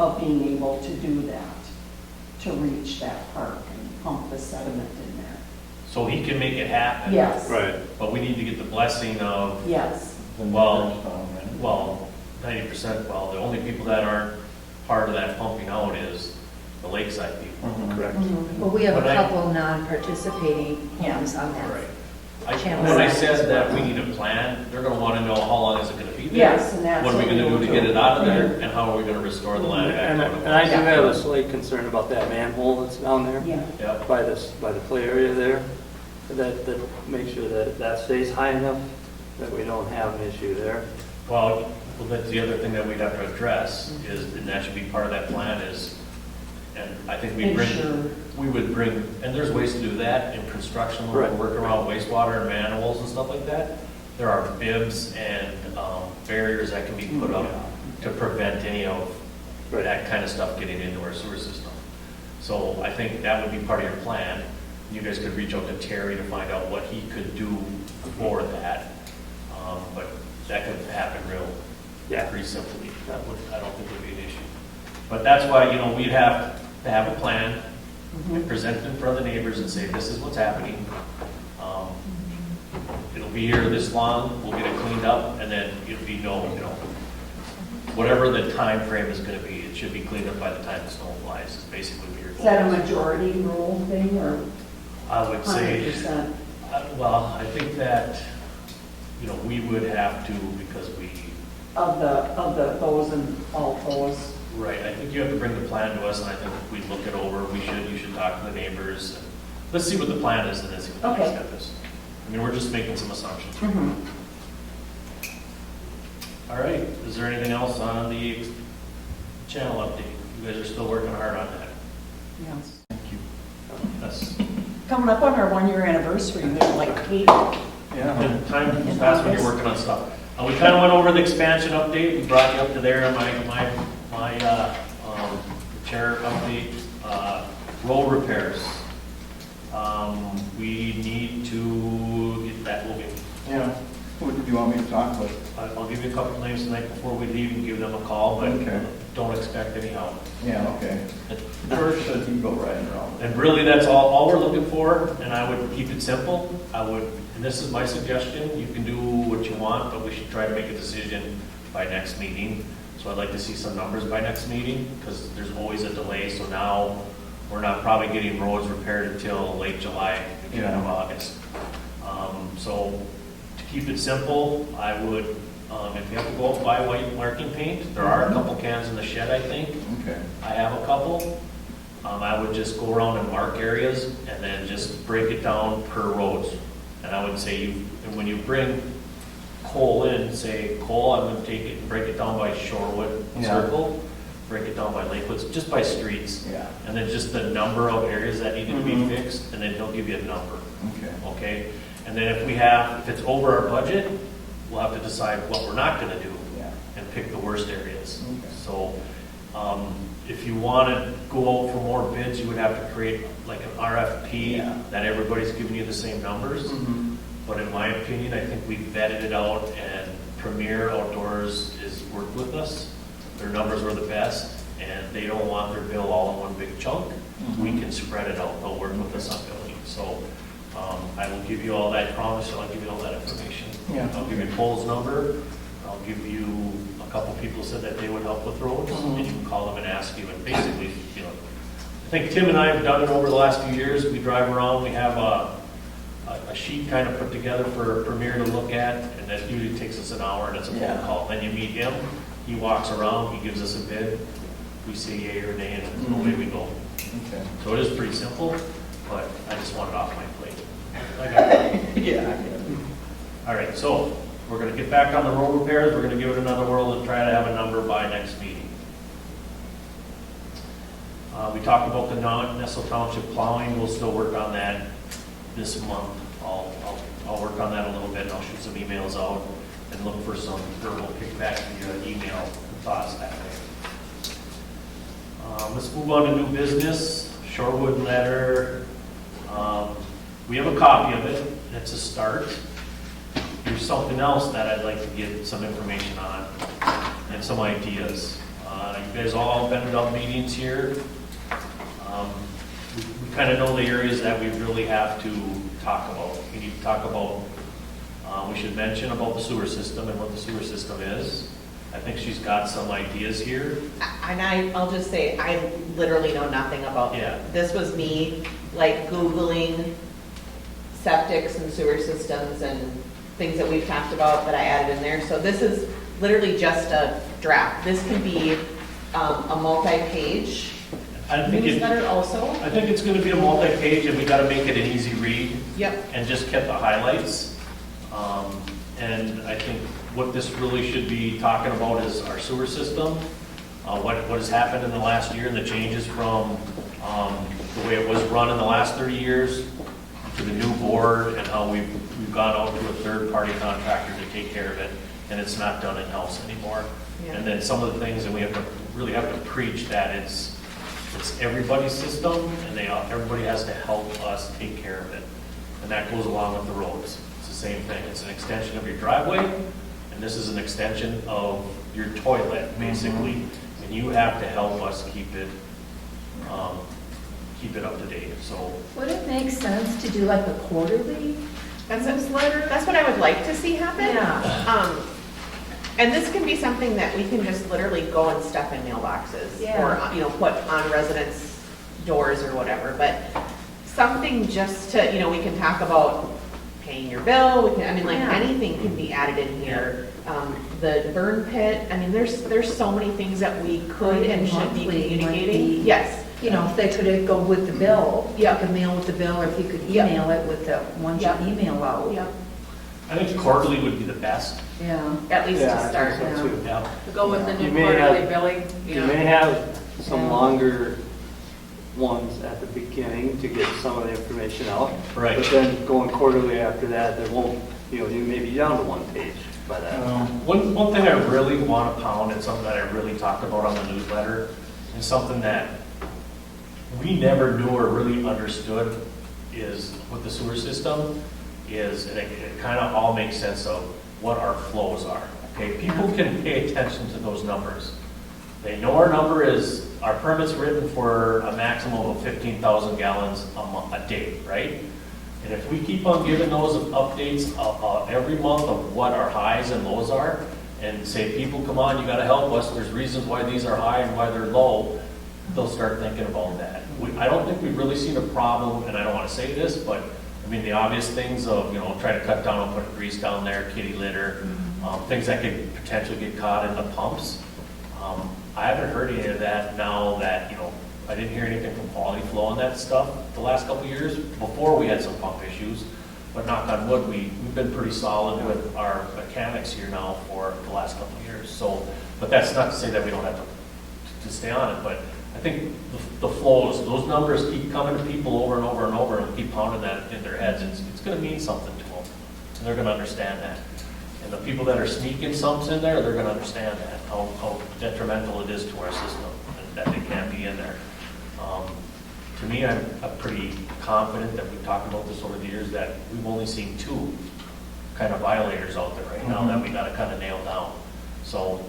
of being able to do that, to reach that park and pump the sediment in there. So he can make it happen. Yes. Right. But we need to get the blessing of, Yes. well, 90%, well, the only people that aren't part of that pumping out is the lakeside people. Correct. Well, we have a But I- couple non-participating homes on that. Right. Channel When I side. said that we need a plan, they're gonna wanna know how long is it gonna be there? Yes, and that's What are we what gonna we do will to get do. it out of there, and how are we gonna restore the land back? And to what it and I do was? have a slight concern about that manhole that's down there. Yeah. Yep. By the play area there, that make sure that stays high enough that we don't have an issue there. Well, that's the other thing that we'd have to address is, and that should be part of that plan is, and I think Ensure. we would bring, and there's ways to do that in construction, when Right. we're working around wastewater and manholes and stuff like that. There are bibs and barriers that can be put up to prevent any of Right. that kind of stuff getting into our sewer system. So I think that would be part of your plan. You guys could reach out to Terry to find out what he could do for that. But that could happen pretty simply. I don't think would be an issue. But that's why, we'd have to have a plan and present it in front of the neighbors and say, this is what's happening. It'll be here this long, we'll get it cleaned up, and then it'll be whatever the time frame is gonna be, it should be cleaned up by the time the snow flies, is basically what your Is goal that a is. majority rule thing, or I would say, 100%? well, I think that, we would have to, because we, Of the, those and all those? right, I think you have to bring the plan to us, and I think if we look it over, you should talk to the neighbors. And let's see what the plan is, and then see what the Okay. next step is. I mean, we're just making some assumptions. Mhm. All right, is there anything else on the channel update? You guys are still working hard on that. Yes. Thank you. That's, Coming up on our 1-year anniversary, we have like 8. Yeah. and time goes fast when you're working on stuff. We kind of went over the expansion update, we brought you up to there, my chair update, road repairs. We need to get that moving. Yeah. Who do you want me to talk with? I'll give you a couple names tonight before we leave and give them a call, but Okay. don't expect any help. Yeah, okay. George said he'd go riding around. And really, that's all we're looking for, and I would keep it simple. And this is my suggestion, you can do what you want, but we should try to make a decision by next meeting. So I'd like to see some numbers by next meeting, because there's always a delay, so now we're not probably getting roads repaired until late July, beginning of August. So to keep it simple, I would, if you have to go out buy white marking paint, there are a couple cans in the shed, I think. Okay. I have a couple. I would just go around and mark areas and then just break it down per roads. And I would say, and when you bring coal in, say, coal, I'm gonna take it and break it down by Shorewood Yeah. Circle, break it down by Lakewoods, just by streets. Yeah. And then just the number of areas that needed to be Mhm. fixed, and then he'll give you a number, Okay. okay? And then if it's over our budget, we'll have to decide what we're not gonna do Yeah. and pick the worst areas. Okay. So, if you want to go out for more bids, you would have to create like an RFP Yeah. that everybody's giving you the same numbers. Mhm. But in my opinion, I think we vetted it out, and Premier Outdoors is worked with us. Their numbers were the best, and they don't want their bill all in one big chunk. We can spread it out. They'll work with us on billing. So I will give you all that, promise, I'll give you all that information. Yeah. I'll give you Cole's number. I'll give you, a couple people said that they would help with roads, and you can call them and ask you, and basically, you know, I think Tim and I have done it over the last few years. We drive around, we have a sheet kind of put together for Premier to look at, and that usually takes us an hour, and it's a phone Yeah. call. Then you meet him, he walks around, he gives us a bid, we say yay or nay, and away we go. Okay. So it is pretty simple, but I just want it off my plate. I got it. Yeah, I get it. All right, so we're gonna get back on the road repairs, we're gonna give it another whirl and try to have a number by next meeting. We talked about the Nestle Township plowing, we'll still work on that this month. I'll work on that a little bit, and I'll shoot some emails out and look for some verbal kickback via email thoughts that way. Let's move on to new business, Shorewood letter. We have a copy of it, it's a start. Here's something else that I'd like to get some information on and some ideas. You guys all been to meetings here. We kind of know the areas that we really have to talk about. We need to talk about, we should mention about the sewer system and what the sewer system is. I think she's got some ideas here. And I'll just say, I literally know nothing about Yeah. this. Was me, like, Googling septics and sewer systems and things that we've talked about that I added in there. So this is literally just a draft. This can be a multi-page I think newsletter also. I think it's gonna be a multi-page, and we gotta make it an easy read. Yep. And just kept the highlights. And I think what this really should be talking about is our sewer system, what has happened in the last year, and the changes from the way it was run in the last 30 years to the new board, and how we've gone out to a third-party contractor to take care of it, and it's not done in-house anymore. Yeah. And then some of the things that we really have to preach that it's everybody's system, and everybody has to help us take care of it. And that goes along with the roads. It's the same thing. It's an extension of your driveway, and this is an extension of your toilet, basically. And you have to help us keep it up to date. So Would it make sense to do like a quarterly newsletter? That's what I would like to see happen. Yeah. And this can be something that we can just literally go and stuff in mailboxes, Yeah. or, you know, put on residents' doors or whatever, but something just to, you know, we can talk about paying your bill, we can, I mean, like, Yeah. anything can be added in here. The burn pit, I mean, there's so many things that we could and should be Monthly might communicating. be- Yes, You know, if they could go with the bill, you Yeah. could mail with the bill, or if you could Yeah. email it with the ones you Yeah. email out. yep, I think quarterly would be the best. Yeah. at least Yeah, to I start. think so too. Yeah. To go with the You new may quarterly have- billing. You may have some Yeah. longer ones at the beginning to get some of the information out. Right. But then going quarterly after that, there won't, you may be down to one page by that. One thing I really want to pound, and something that I really talked about on the newsletter, and something that we never knew or really understood is with the sewer system is, and it kind of all makes sense of what our flows are. Okay, people can pay attention to those numbers. They know our number is, our permit's written for a maximum of 15,000 gallons a day, right? And if we keep on giving those updates every month of what our highs and lows are, and say, people, come on, you gotta help us, there's reasons why these are high and why they're low, they'll start thinking about that. I don't think we've really seen a problem, and I don't wanna say this, but, I mean, the obvious things of, try to cut down on putting grease down there, kitty litter, things that could potentially get caught in the pumps. I haven't heard any of that now that, I didn't hear anything from Quality Flow on that stuff the last couple of years, before we had some pump issues. But knock on wood, we've been pretty solid with our mechanics here now for the last couple of years. So, but that's not to say that we don't have to stay on it, but I think the flows, those numbers keep coming to people over and over and over, and keep pounding that in their heads. It's gonna mean something to them, and they're gonna understand that. And the people that are sneaking sumps in there, they're gonna understand that, how detrimental it is to our system, and that they can't be in there. To me, I'm pretty confident that we've talked about this over the years, that we've only seen 2 kind of violators out there right now that we gotta kind of nail down. So,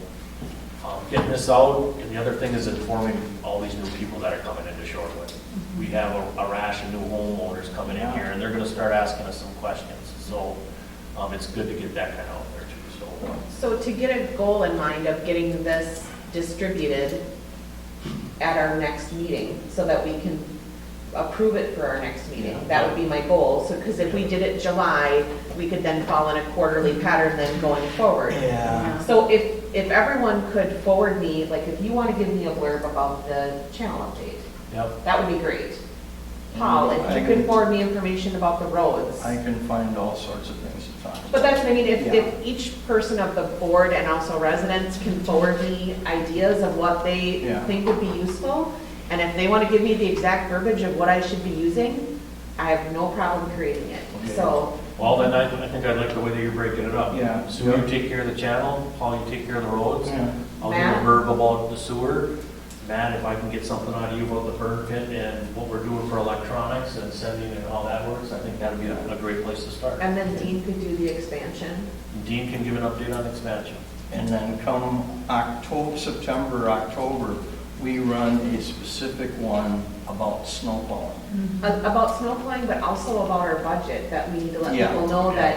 getting this out, and the other thing is informing all these new people that are coming into Shorewood. We have a rash of new homeowners coming in here, and they're gonna start asking us some questions. So, it's good to get that kind of out there too. So, point. So to get a goal in mind of getting this distributed at our next meeting, so that we can approve it for our next meeting, that would be my goal. So, because if we did it July, we could then fall in a quarterly pattern then going forward. Yeah. So if everyone could forward me, like if you want to give me a blurb about the channel update, Yep. that would be great. Paul, if you could forward me information about the roads. I can find all sorts of things to talk about. But that's what I mean, if Yeah. each person of the board and also residents can forward me ideas of what they Yeah. think would be useful, and if they want to give me the exact verbiage of what I should be using, I have no problem creating it. Okay. So, Well, then I think I like the way that you're breaking it up. Yeah. Sue, you take care of the channel, Paul, you take care of the roads. Yeah. I'll do Matt? a verb about the sewer. Matt, if I can get something out of you about the burn pit and what we're doing for electronics and sending and how that works, I think that'd be a great place to start. and then Dean could do the expansion. Dean can give an update on expansion. And then come October, September, October, we run a specific one about snow plowing. About snow plowing, but also about our budget, that we need to let Yeah. people know that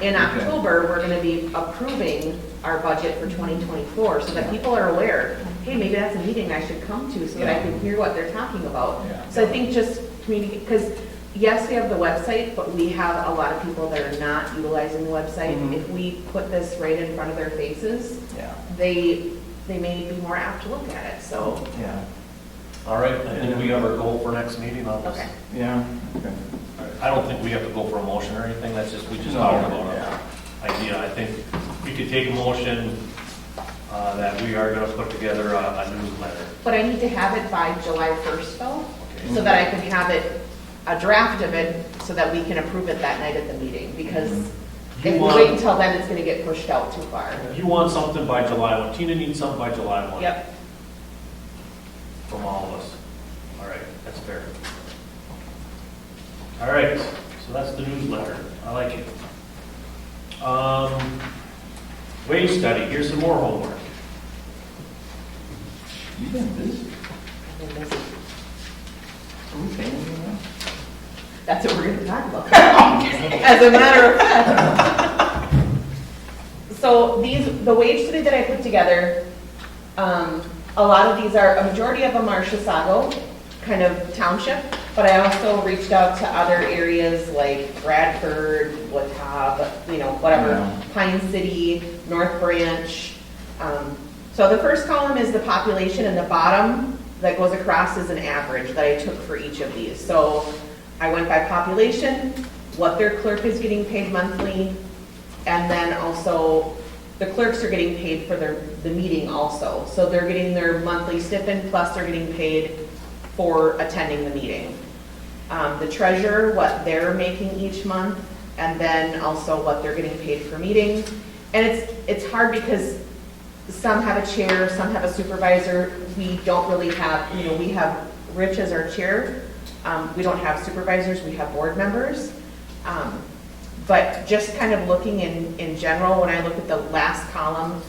in Okay. October, we're gonna be approving our budget for 2024, so that Yeah. people are aware, hey, maybe that's a meeting I should come to, so that I Yeah. can hear what they're talking about. Yeah. So I think just communicate, because yes, we have the website, but we have a lot of people that are not utilizing the website. Mhm. If we put this right in front of their faces, Yeah, they may be more apt to look at it, so. yeah, All right, I think we have our goal for next meeting on this. Okay. yeah, okay. All right. I don't think we have to go for a motion or anything, that's just, we just No, talked about yeah. an idea. I think we could take a motion that we are gonna put together a newsletter. But I need to have it by July 1st though, Okay. so that I can have it, a draft of it, so that we can approve it that night at the meeting. Because You if we want- wait until then, it's gonna get pushed out too far. You want something by July 1, Tina needs something by July 1. Yep. From all of us. All right, that's fair. All right, so that's the newsletter. I like it. Wage study, here's some more homework. You've been busy. Are we paying you now? That's what we're gonna talk about. As a matter of fact. So the wage study that I put together, a lot of these a majority of them are Chisago, kind of township, but I also reached out to other areas like Bradford, Watauga, whatever, Yeah. Pine City, North Branch. So the first column is the population, and the bottom that goes across is an average that I took for each of these. So I went by population, what their clerk is getting paid monthly, and then also the clerks are getting paid for the meeting also. So they're getting their monthly stipend, plus they're getting paid for attending the meeting. The treasurer, what they're making each month, and then also what they're getting paid for meetings. And it's hard because some have a chair, some have a supervisor. We don't really have, we have Rich as our chair. We don't have supervisors, we have board members. But just kind of looking in general, when I look at the last column,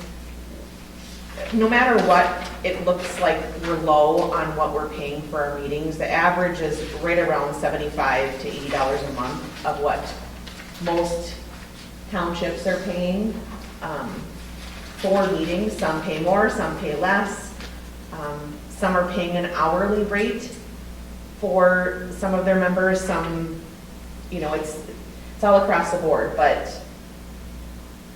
no matter what, it looks like we're low on what we're paying for our meetings. The average is right around $75 to $80 a month of what most townships are paying for meetings. Some pay more, some pay less. Some are paying an hourly rate for some of their members. Some, it's all across the board, but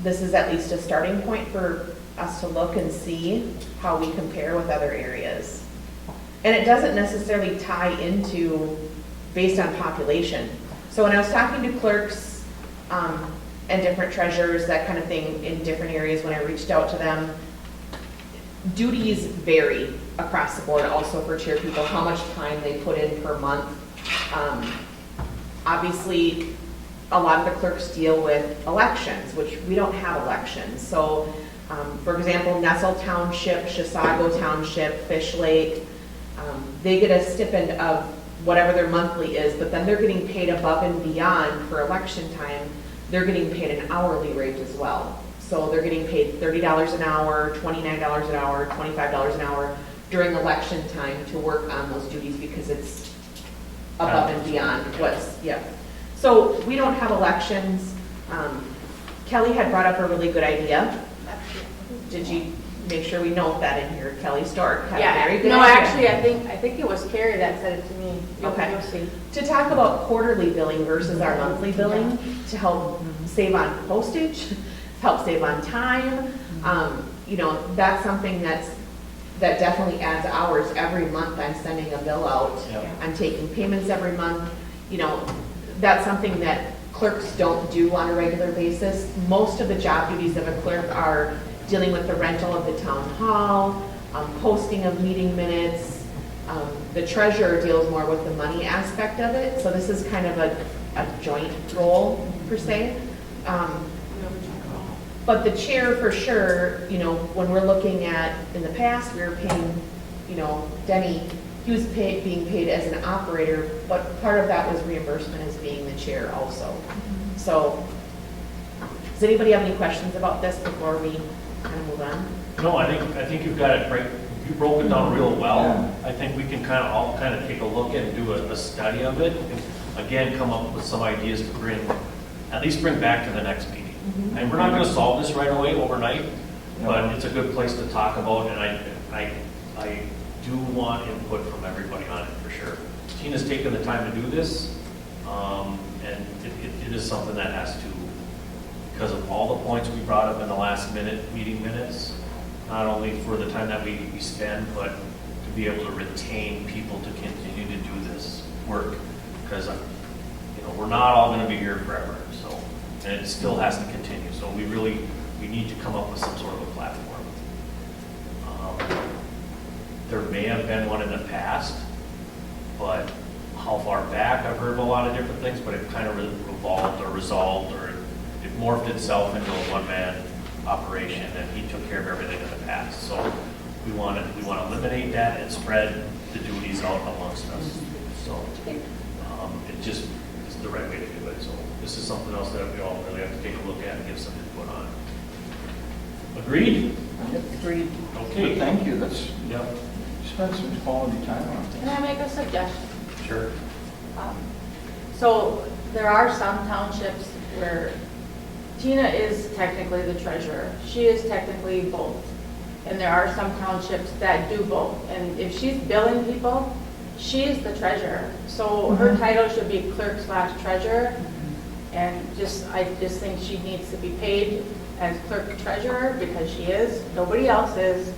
this is at least a starting point for us to look and see how we compare with other areas. And it doesn't necessarily tie into based on population. So when I was talking to clerks and different treasurers, that kind of thing, in different areas, when I reached out to them, duties vary across the board also for chair people, how much time they put in per month. Obviously, a lot of the clerks deal with elections, which we don't have elections. So, for example, Nestle Township, Chisago Township, Fish Lake, they get a stipend of whatever their monthly is, but then they're getting paid above and beyond for election time. They're getting paid an hourly rate as well. So they're getting paid $30 an hour, $29 an hour, $25 an hour during election time to work on those duties because it's above and beyond what's, yeah. So we don't have elections. Kelly had brought up a really good idea. Did you make sure we note that in here? Kelly Stork had a very Yeah, good no, idea. actually, I think it was Carrie that said it to me. Okay. You'll see. To talk about quarterly billing versus our monthly billing, to help save on postage, help save on time. You know, that's something that definitely adds hours. Every month I'm sending a bill out. Yep. I'm taking payments every month. You know, that's something that clerks don't do on a regular basis. Most of the job duties of a clerk are dealing with the rental of the town hall, posting of meeting minutes. The treasurer deals more with the money aspect of it. So this is kind of a joint role per se. But the chair for sure, you know, when we're looking at, in the past, we were paying, you know, Denny, he was being paid as an operator, but part of that was reimbursement as being the chair also. So, does anybody have any questions about this before we kind of move on? No, I think you've got it right, you broke it down real well. I think we can all take a look and do a study of it, and again, come up with some ideas to at least bring back to the next meeting. And we're not gonna solve this right away overnight, but it's a good place to talk about, and I do want input from everybody on it for sure. Tina's taken the time to do this, and it is something that has to, because of all the points we brought up in the last meeting minutes, not only for the time that we spend, but to be able to retain people to continue to do this work, because you know, we're not all gonna be here forever, so, and it still has to continue, so we need to come up with some sort of a platform. There may have been one in the past, but how far back, I've heard of a lot of different things, but it kind of resolved, or it morphed itself into a one-man operation, and he took care of everything in the past. So we want to eliminate that and spread the duties out amongst us. So it just is the right way to do it. So this is something else that we all really have to take a look at and give some input on. Agreed? Agreed. Okay. Thank you, Yep. spend some quality time on Can I make a suggestion? Sure. So there are some townships where Tina is technically the treasurer. She is technically both. And there are some townships that do both. And if she's billing people, she is the treasurer. So her title should be clerk/treasurer. And I just think she needs to be paid as clerk treasurer because she is. Nobody else is.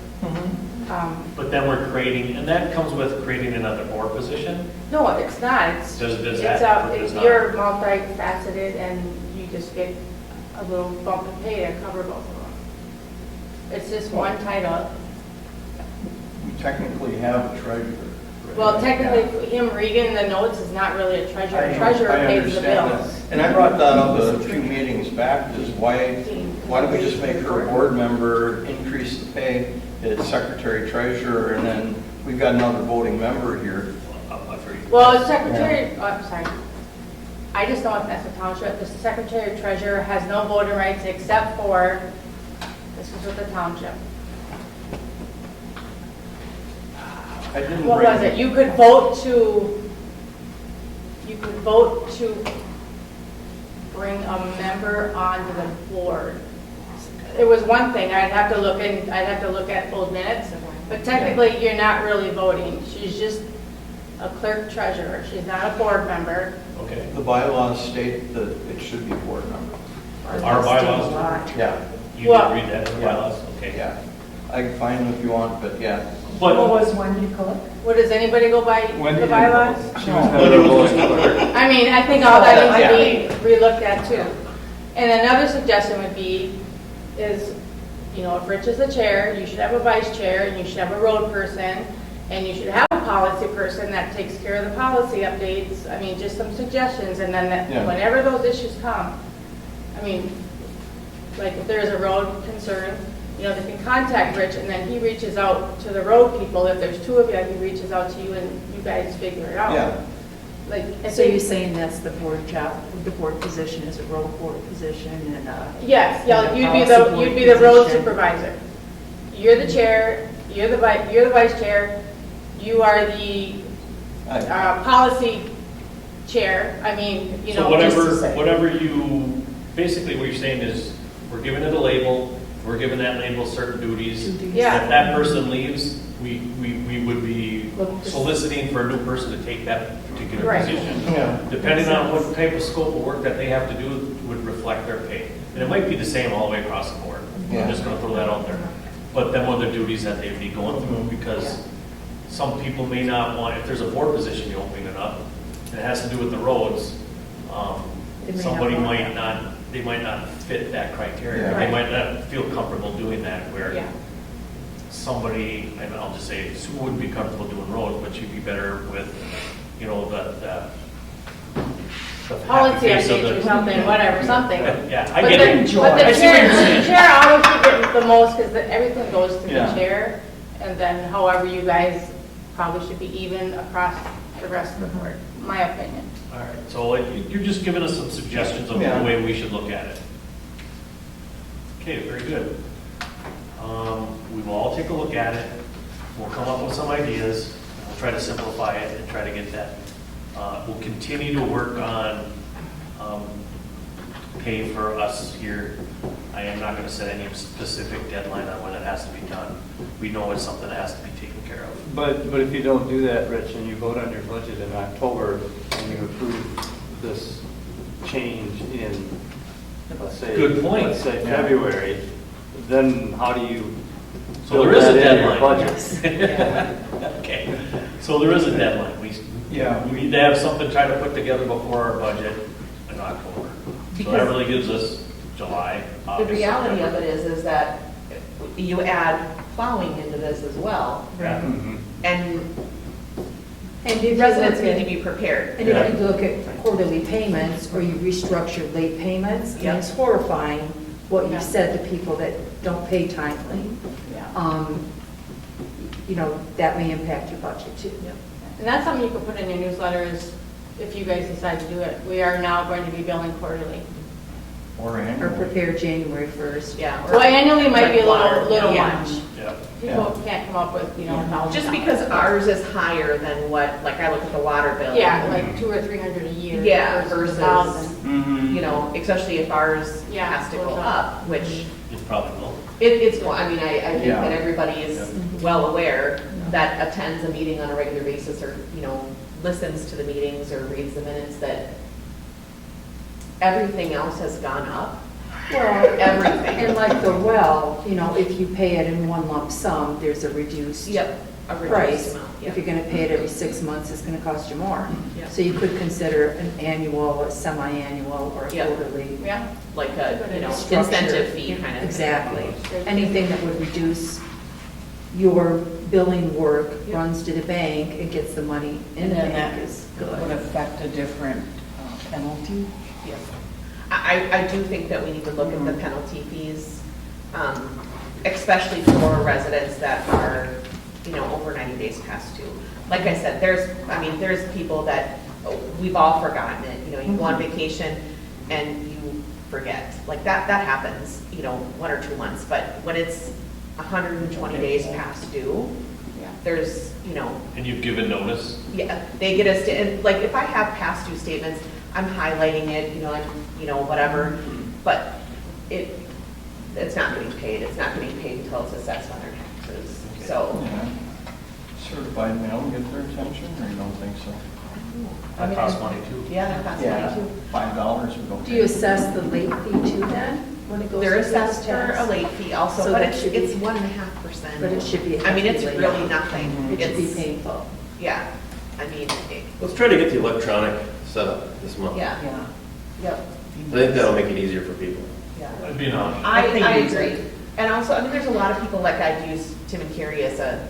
But then we're creating, and that comes with creating another board position? No, it's not. It's you're multifaceted and you just get a little bump in pay to cover both of them. It's just one title. We technically have a treasurer. right? Well, technically, him reading the notes is not really a treasurer. Treasurer I pays the understand bills. that. And I brought that up a few meetings back, is why don't we just make her a board member, increase the pay, it's secretary treasurer, and then we've got another voting member here. Well, secretary, I'm sorry. I just know if that's a township. The secretary treasurer has no voting rights except for, this is with the township. I didn't What bring- was it? You could vote to bring a member onto the board. It was one thing, I'd have to look at old minutes, but technically you're not really voting. She's just a clerk treasurer. She's not a board member. Okay. The bylaws state that it should be board member. Our bylaws? Yeah, You did read that in the bylaws? Okay. yeah. I can find them if you want, but yeah. What But, was Wendy Cook? What, does anybody go by Wendy the didn't bylaws? vote. She was never a voting clerk. I mean, I think all that needs to be relooked at too. And another suggestion would be, if Rich is the chair, you should have a vice chair, and you should have a road person, and you should have a policy person that takes care of the policy updates. I mean, just some suggestions, and then Yeah. whenever those issues come, I mean, like if there's a road concern, they can contact Rich, and then he reaches out to the road people. If there's two of you, he reaches out to you, and you guys figure it out. Yeah. So you're saying that's the board job, the board position is a road board position and Yes, yeah, and a you'd policy be the board road position. supervisor. You're the chair, you're the vice chair, you are the policy chair. I mean, so just to say. whatever basically what you're saying is, we're giving it a label, we're giving that label certain duties. Yeah. If that person leaves, we would be soliciting for a new person to take that particular Right. position. Yeah. Depending on what type of scope of work that they have to do would reflect their pay. And it might be the same all the way across the board. Yeah. I'm just gonna throw that out there. But then other duties that they'd be going through, because some people may not want, if there's a board position you're opening it up, and it has to do with the roads, They may somebody not want might not, they might not fit that criteria. Yeah. They might not feel comfortable doing that, where Yeah. somebody, and I'll just say, Sue wouldn't be comfortable doing roads, but she'd be better with, you know, the Policy happy face of updates or something, whatever, something. Yeah, I But get the- it. But I the see what chair, you're saying. the chair always should get the most, because everything goes through the Yeah. chair. And then however you guys probably should be even across the rest of the board, my opinion. All right, so you're just giving us some suggestions of Yeah. the way we should look at it. Okay, very good. We will all take a look at it. We'll come up with some ideas. We'll try to simplify it and try to get that. We'll continue to work on pay for us here. I am not going to set any specific deadline on when it has to be done. We know it's something that has to be taken care of. But if you don't do that, Rich, and you vote on your budget in October, and you approve this change in, let's say. Good point. Let's say Yeah. February, then how do you So build there is a that into your deadline. budget? Okay, so there is a deadline. Yeah. We need to have something try to put together before our budget in October. So that Because- really gives us July, The August, reality of September. it is that you add plowing into this as well. Yeah. Mhm. And And if you residents look need at- to be prepared. And if you look at quarterly payments, or you restructure late payments, Yep. and it's horrifying what Yeah. you've said to people that don't pay timely. Yeah. You know, that may impact your budget too. And that's something you can put in your newsletter is, if you guys decide to do it, we are now going to be billing quarterly. Or Or annual. prepare January 1st. Yeah. Well, annually might be a Like little water, yeah. much. Yeah. People can't come up with, you know, thousands. Just because ours is higher than what, like I look at the water bill. Yeah, like 200 or 300 a year. Yeah, versus, 1,000. Mhm. you know, especially if ours Yeah, has to go goes up. up, which It probably will. it's, I mean, I think Yeah. that everybody is Yeah. well aware that attends a meeting on a regular basis or, you know, listens to the meetings or reads the minutes, that everything else has gone up. Well, Everything. and like the well, you know, if you pay it in one lump sum, there's a reduced Yep. A reduced price. amount, If yep. you're gonna pay it every 6 months, it's gonna cost you more. Yep. So you could consider an annual, a semi-annual, or a Yep. quarterly. Yeah. Like a, you know, structure. incentive fee kind of thing. Exactly. Anything that would reduce your billing work Yep. runs to the bank, it gets the money in And the then bank that is would good. affect a different penalty? Yes. I do think that we need to look at the penalty fees, especially for residents that are, you know, over 90 days past due. Like I said, there's people that, we've all forgotten it, you know, you go on vacation and you forget. Like that happens, you know, 1 or 2 months, but when it's 120 days past due, Yeah. there's, you know, And you've given notice? yeah, they get us, and like, if I have past due statements, I'm highlighting it, you know, whatever, but it's not getting paid, it's not getting paid until it's assessed on their taxes, so. Yeah. Certified mail get their attention, or you don't think so? I That mean, costs money too. Yeah, that costs money too. $5 would go. Do you assess the late fee too then, when it goes They're to sales assessed for a tax? late fee also, So but that it's should be- 1.5%. But it should be a I mean, it's hefty really late. nothing. It should be It's, painful. yeah, I mean, Let's try to get the electronic set up this month. yeah, Yeah. yep, I think that'll make it easier for people. yeah. That'd be an option. I think it's agree. And also, I mean, there's a lot of people, like I've used Tim and Carrie as a,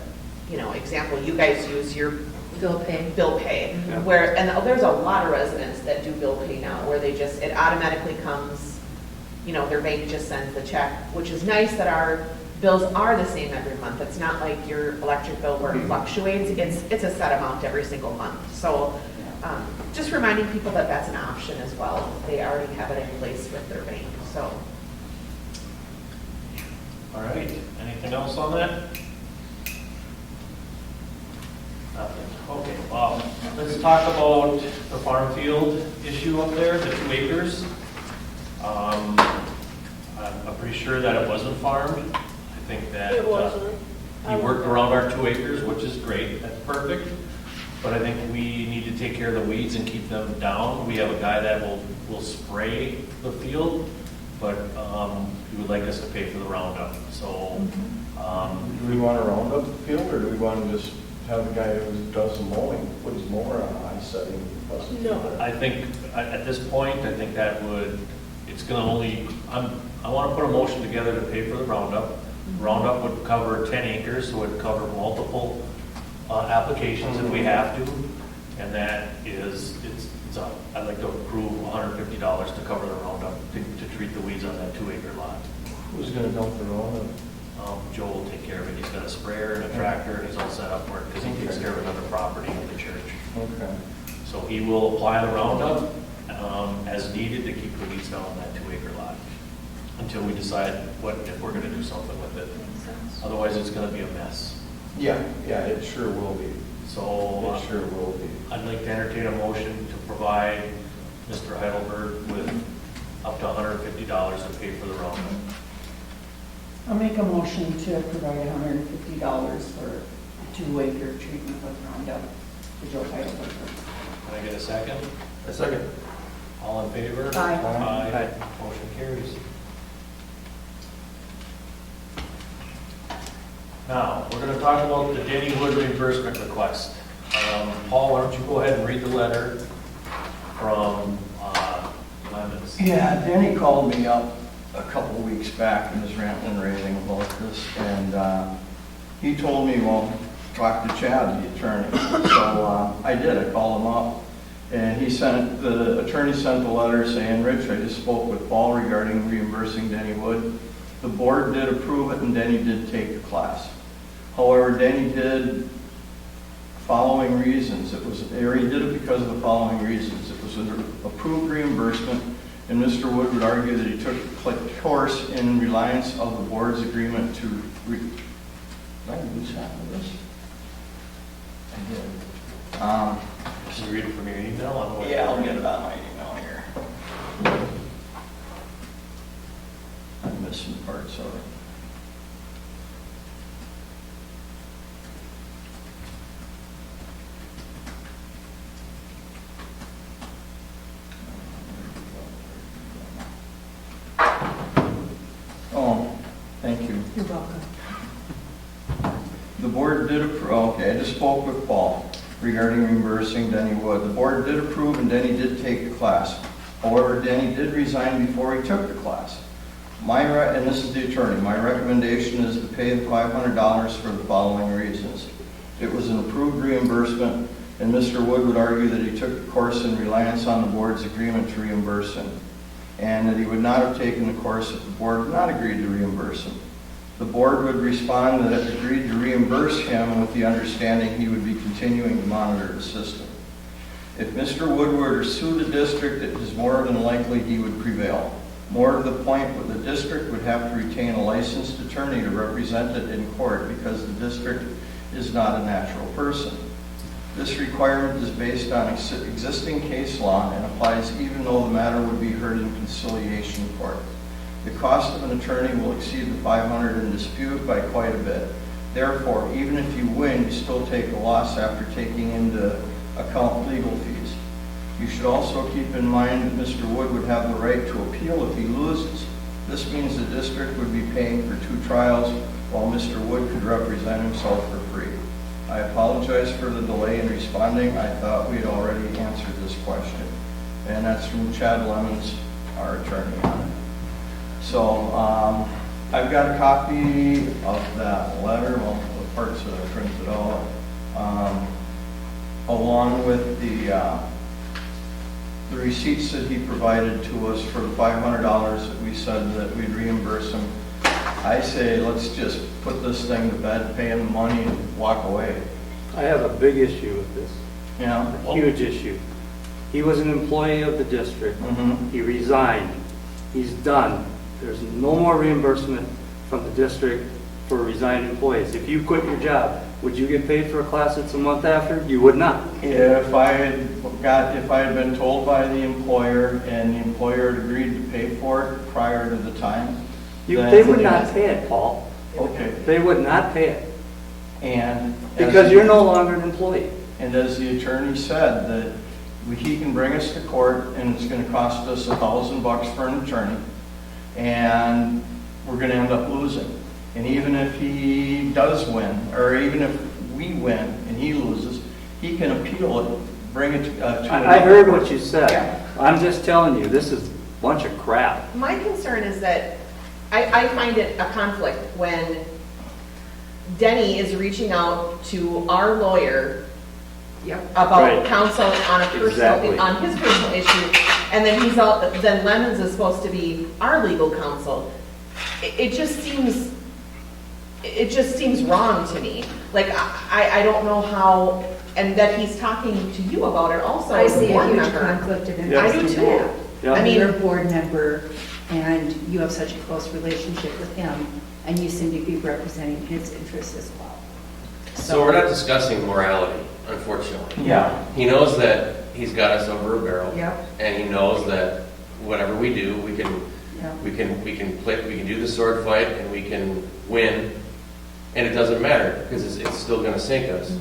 you know, example. You guys use your Bill pay. bill pay, Yeah. where, and there's a lot of residents that do bill pay now, where they just, it automatically comes, you know, their bank just sends the check, which is nice that our bills are the same every month. It's not like your electric bill where it fluctuates. It's a set amount every single month. So, just reminding people that that's an option as well. They already have it in place with their bank, so. All right, anything else on that? Nothing. Okay, well, let's talk about the farm field issue up there, the 2 acres. I'm pretty sure that it wasn't farmed. I think that. It wasn't. He worked around our 2 acres, which is great, that's perfect. But I think we need to take care of the weeds and keep them down. We have a guy that will spray the field, but he would like us to pay for the roundup, so. Do we want to round up the field, or do we want to just have the guy who does the mowing, put his mower on high setting? No. I think, at this point, I think that it's gonna only, I wanna put a motion together to pay for the roundup. Roundup would cover 10 acres, so it would cover multiple applications if we have to. And that is, I'd like to approve $150 to cover the roundup, to treat the weeds on that 2 acre lot. Who's going to dump the roundup? Joe will take care of it. He's got a sprayer and a tractor, and he's all set up for it, because he takes care of another property in the church. Okay. So he will apply the Roundup as needed to keep the weeds down on that 2 acre lot until we decide if we're gonna do something with it. Otherwise, it's gonna be a mess. Yeah, it sure will be. So It sure will be. I'd like to entertain a motion to provide Mr. Heidelberg with up to $150 to pay for the Roundup. I'll make a motion to provide $150 for a 2-acre treatment with Roundup for Joe Heidelberg. Can I get a second? A second. All in favor? Aye. Aye. Motion carries. Now, we're gonna talk about the Denny Wood reimbursement request. Paul, why don't you go ahead and read the letter from Lemons? Yeah, Danny called me up a couple weeks back and was ranting and raving about this, and he told me, well, talk to Chad, the attorney. So I did, I called him up, and the attorney sent a letter saying, Rich, I just spoke with Paul regarding reimbursing Denny Wood. The board did approve it, and Denny did take the class. However, Denny did following reasons. He did it because of the following reasons. It was an approved reimbursement, and Mr. Wood would argue that he took the course in reliance of the board's agreement to. Did I lose half of this? I did. Can you read it from your email? Yeah, I'll get it on my email here. I'm missing parts of it. Oh, thank you. You're welcome. The board did approve, okay, I just spoke with Paul regarding reimbursing Denny Wood. The board did approve and Denny did take the class. However, Denny did resign before he took the class. And this is the attorney, my recommendation is to pay the $500 for the following reasons. It was an approved reimbursement, and Mr. Wood would argue that he took the course in reliance on the board's agreement to reimburse him, and that he would not have taken the course if the board had not agreed to reimburse him. The board would respond that it agreed to reimburse him with the understanding he would be continuing to monitor the system. If Mr. Wood were to sue the district, it is more than likely he would prevail. More to the point, the district would have to retain a licensed attorney to represent it in court because the district is not a natural person. This requirement is based on existing case law and applies even though the matter would be heard in conciliation court. The cost of an attorney will exceed the $500 in dispute by quite a bit. Therefore, even if you win, you still take a loss after taking into account legal fees. You should also keep in mind that Mr. Wood would have the right to appeal if he loses. This means the district would be paying for 2 trials while Mr. Wood could represent himself for free. I apologize for the delay in responding. I thought we had already answered this question. And that's from Chad Lemons, our attorney on it. So I've got a copy of that letter, well, the parts that I printed out, along with the receipts that he provided to us for the $500 that we said that we'd reimburse him. I say let's just put this thing to bed, pay him the money, and walk away. I have a big issue with this, You know? a huge issue. He was an employee of the district. Mhm. He resigned. He's done. There's no more reimbursement from the district for resigned employees. If you quit your job, would you get paid for a class that's a month after? You would not. If I had been told by the employer and the employer had agreed to pay for it prior to the time, They would not pay it, Paul. Okay, They would not pay it, and. because you're no longer an employee. And as the attorney said, that he can bring us to court and it's gonna cost us $1,000 for an attorney. And we're gonna end up losing. And even if he does win, or even if we win and he loses, he can appeal it, bring it to. I heard what you said. Yeah. I'm just telling you, this is a bunch of crap. My concern is that I find it a conflict when Denny is reaching out to our lawyer about Right. counsel on a personal, Exactly. on his personal issue, and then then Lemons is supposed to be our legal counsel. It just seems wrong to me. Like, I don't know how, and that he's talking to you about it also. I as a see a board huge member. conflict of Yeah. interest I do in too. that. Yeah. I mean- You're a board member, and you have such a close relationship with him, and you seem to be representing his interests as well. So we're not discussing morality, unfortunately. Yeah, He knows that he's got us over a barrel. Yep. And he knows that whatever we do, we can do the sword fight and we can win, and it doesn't matter because it's still going to sink us.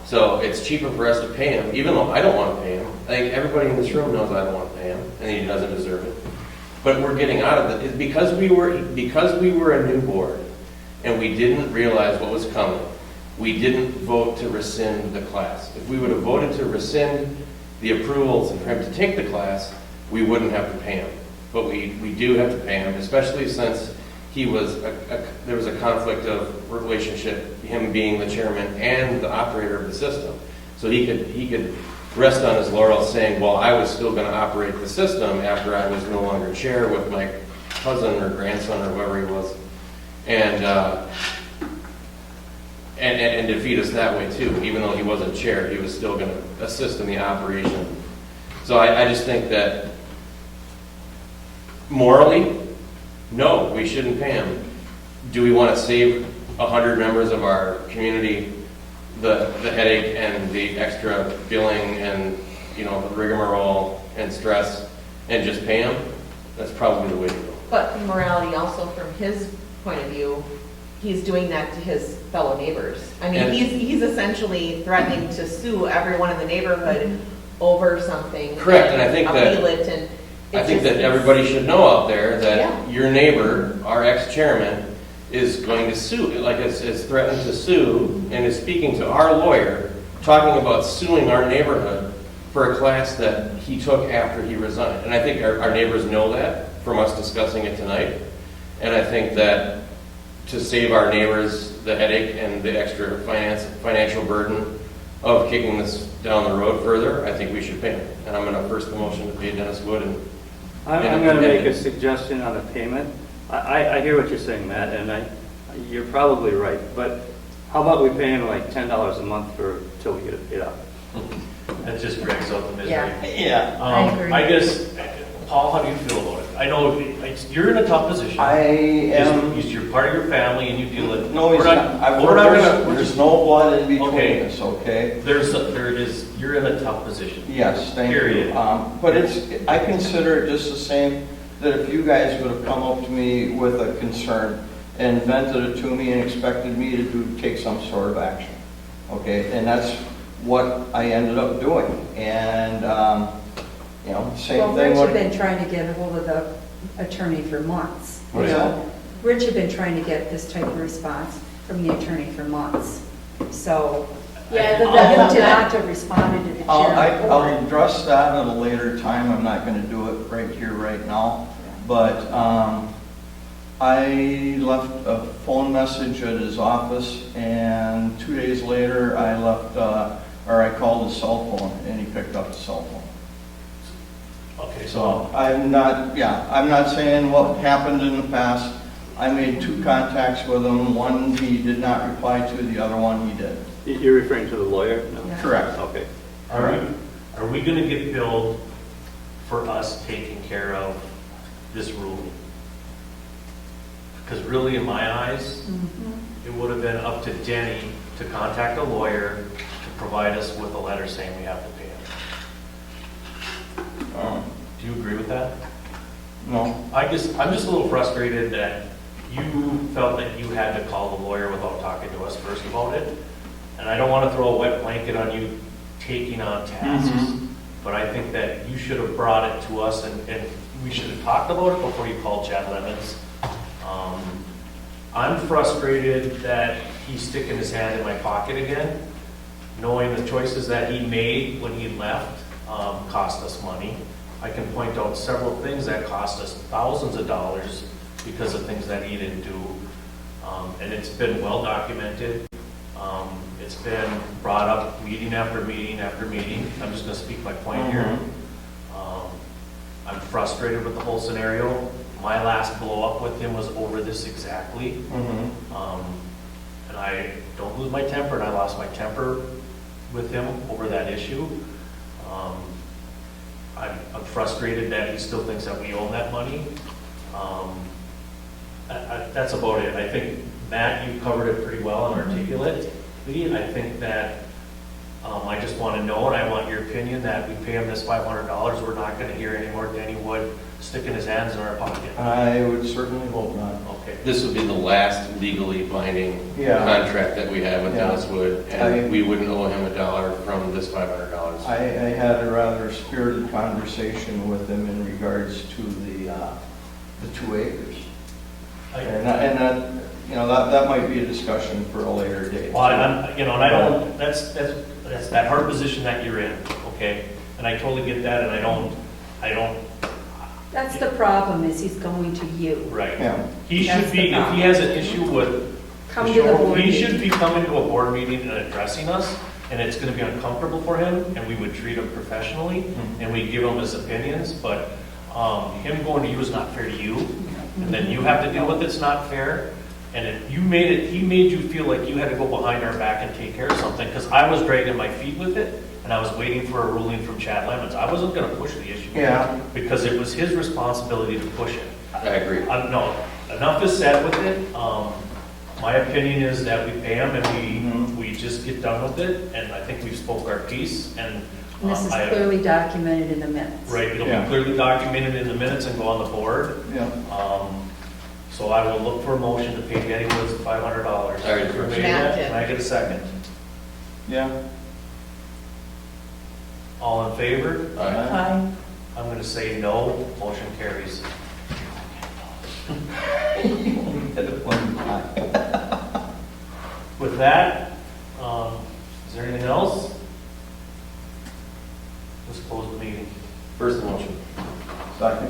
So it's cheaper for us to pay him, even though I don't want to pay him. I think everybody in this room knows I don't want to pay him, and he doesn't deserve it. But we're getting out of it because we were a new board, and we didn't realize what was coming. We didn't vote to rescind the class. If we would have voted to rescind the approvals and for him to take the class, we wouldn't have to pay him. But we do have to pay him, especially since there was a conflict of relationship, him being the chairman and the operator of the system. So he could rest on his laurels saying, well, I was still going to operate the system after I was no longer chair with my cousin or grandson or whoever he was. And defeat us that way too. Even though he wasn't chair, he was still going to assist in the operation. So I just think that morally, no, we shouldn't pay him. Do we want to save 100 members of our community the headache and the extra billing and the rigmarole and stress and just pay him? That's probably the way to go. But morality also from his point of view, he's doing that to his fellow neighbors. I mean, And- he's essentially threatening to sue everyone in the neighborhood over something. Correct, and I think that- appeal it, and I it's think just- that everybody should know out there Yeah. that your neighbor, our ex-chairman, is going to sue, is threatened to sue and is speaking to our lawyer, talking about suing our neighborhood for a class that he took after he resigned. And I think our neighbors know that from us discussing it tonight. And I think that to save our neighbors the headache and the extra financial burden of kicking this down the road further, I think we should pay him. And I'm going to first the motion to pay Dennis Wood. And I'm going to make a suggestion on the payment. I hear what you're saying, Matt, and you're probably right. But how about we pay him like $10 a month till we get it paid out? That just drags out the misery. Yeah. yeah. I agree. I guess, Paul, how do you feel about it? I know you're in a tough position. I am. You're part of your family and you deal with. No, he's we're not. We're not gonna. There's no blood in between Okay. us, okay? There it is. You're in a tough position. Yes, thank you. Period. But I consider it just the same, that if you guys would have come up to me with a concern and vented it to me and expected me to take some sort of action, okay? And that's what I ended up doing. And, same Well, thing. Rich had been trying to get a hold of the attorney for months. What is that? Rich had been trying to get this type of response from the attorney for months. So, Yeah, for him to not have responded to the chair of the I'll board. address that at a later time. I'm not going to do it right here, right now. But I left a phone message at his office, and 2 days later, I called his cell phone, and he picked up the cell phone. Okay, So I'm not saying what happened in the past. I made 2 contacts with him. One he did not reply to, the other one he did. You're referring to the lawyer? No? Yeah. Correct. Okay. Are we gonna get billed for us taking care of this ruling? Because really, in my eyes, it would have been up to Denny to contact a lawyer to provide us with a letter saying we have to pay him. Do you agree with that? No? I'm just a little frustrated that you felt that you had to call the lawyer without talking to us first about it. And I don't want to throw a wet blanket on you taking on tasks, but I think that you should have brought it to us and we should have talked about it before you called Chad Lemons. I'm frustrated that he's sticking his hand in my pocket again, knowing the choices that he made when he left cost us money. I can point out several things that cost us thousands of dollars because of things that he didn't do. And it's been well documented. It's been brought up meeting after meeting after meeting. I'm just gonna speak my point here. I'm frustrated with the whole scenario. My last blow up with him was over this exactly. And I don't lose my temper, and I lost my temper with him over that issue. I'm frustrated that he still thinks that we own that money. That's about it. I think, Matt, you covered it pretty well and articulately. I think that I just want to know, and I want your opinion, that we pay him this $500. We're not going to hear any more Danny Wood sticking his hands in our pocket. I would certainly hope not. Okay. This would be the last legally binding contract that we have with Dennis Wood, and we wouldn't owe him $1 from this $500. I had a rather spirited conversation with him in regards to the 2 acres. And that, that might be a discussion for a later date. Well, and I don't, that's that hard position that you're in, okay? And I totally get that, and I don't. That's the problem, is he's going to you. Right. Yeah. He should That's the be, if problem. he has an issue with. Come to the board He meeting. should be coming to a board meeting and addressing us, and it's gonna be uncomfortable for him, and we would treat him professionally, and we give him his opinions, but, him going to you is not fair to you, and then you have to deal with it's not fair, and if he made you feel like you had to go behind our back and take care of something, because I was dragging my feet with it, and I was waiting for a ruling from Chad Lemons. I wasn't gonna push the issue. Yeah. Because it was his responsibility to push it. I agree. No, enough is said with it. My opinion is that we pay him and we just get done with it, and I think we've spoke our piece, and. And this is clearly documented in the minutes. Right, it'll be clearly documented in the minutes and go on the board. Yeah. So I will look for a motion to pay Danny Woods $500. Alright, Can I get a second? Yeah. All in favor? Aye. I'm gonna say no, motion carries. With that, is there anything else? Let's close the meeting. First motion. Second.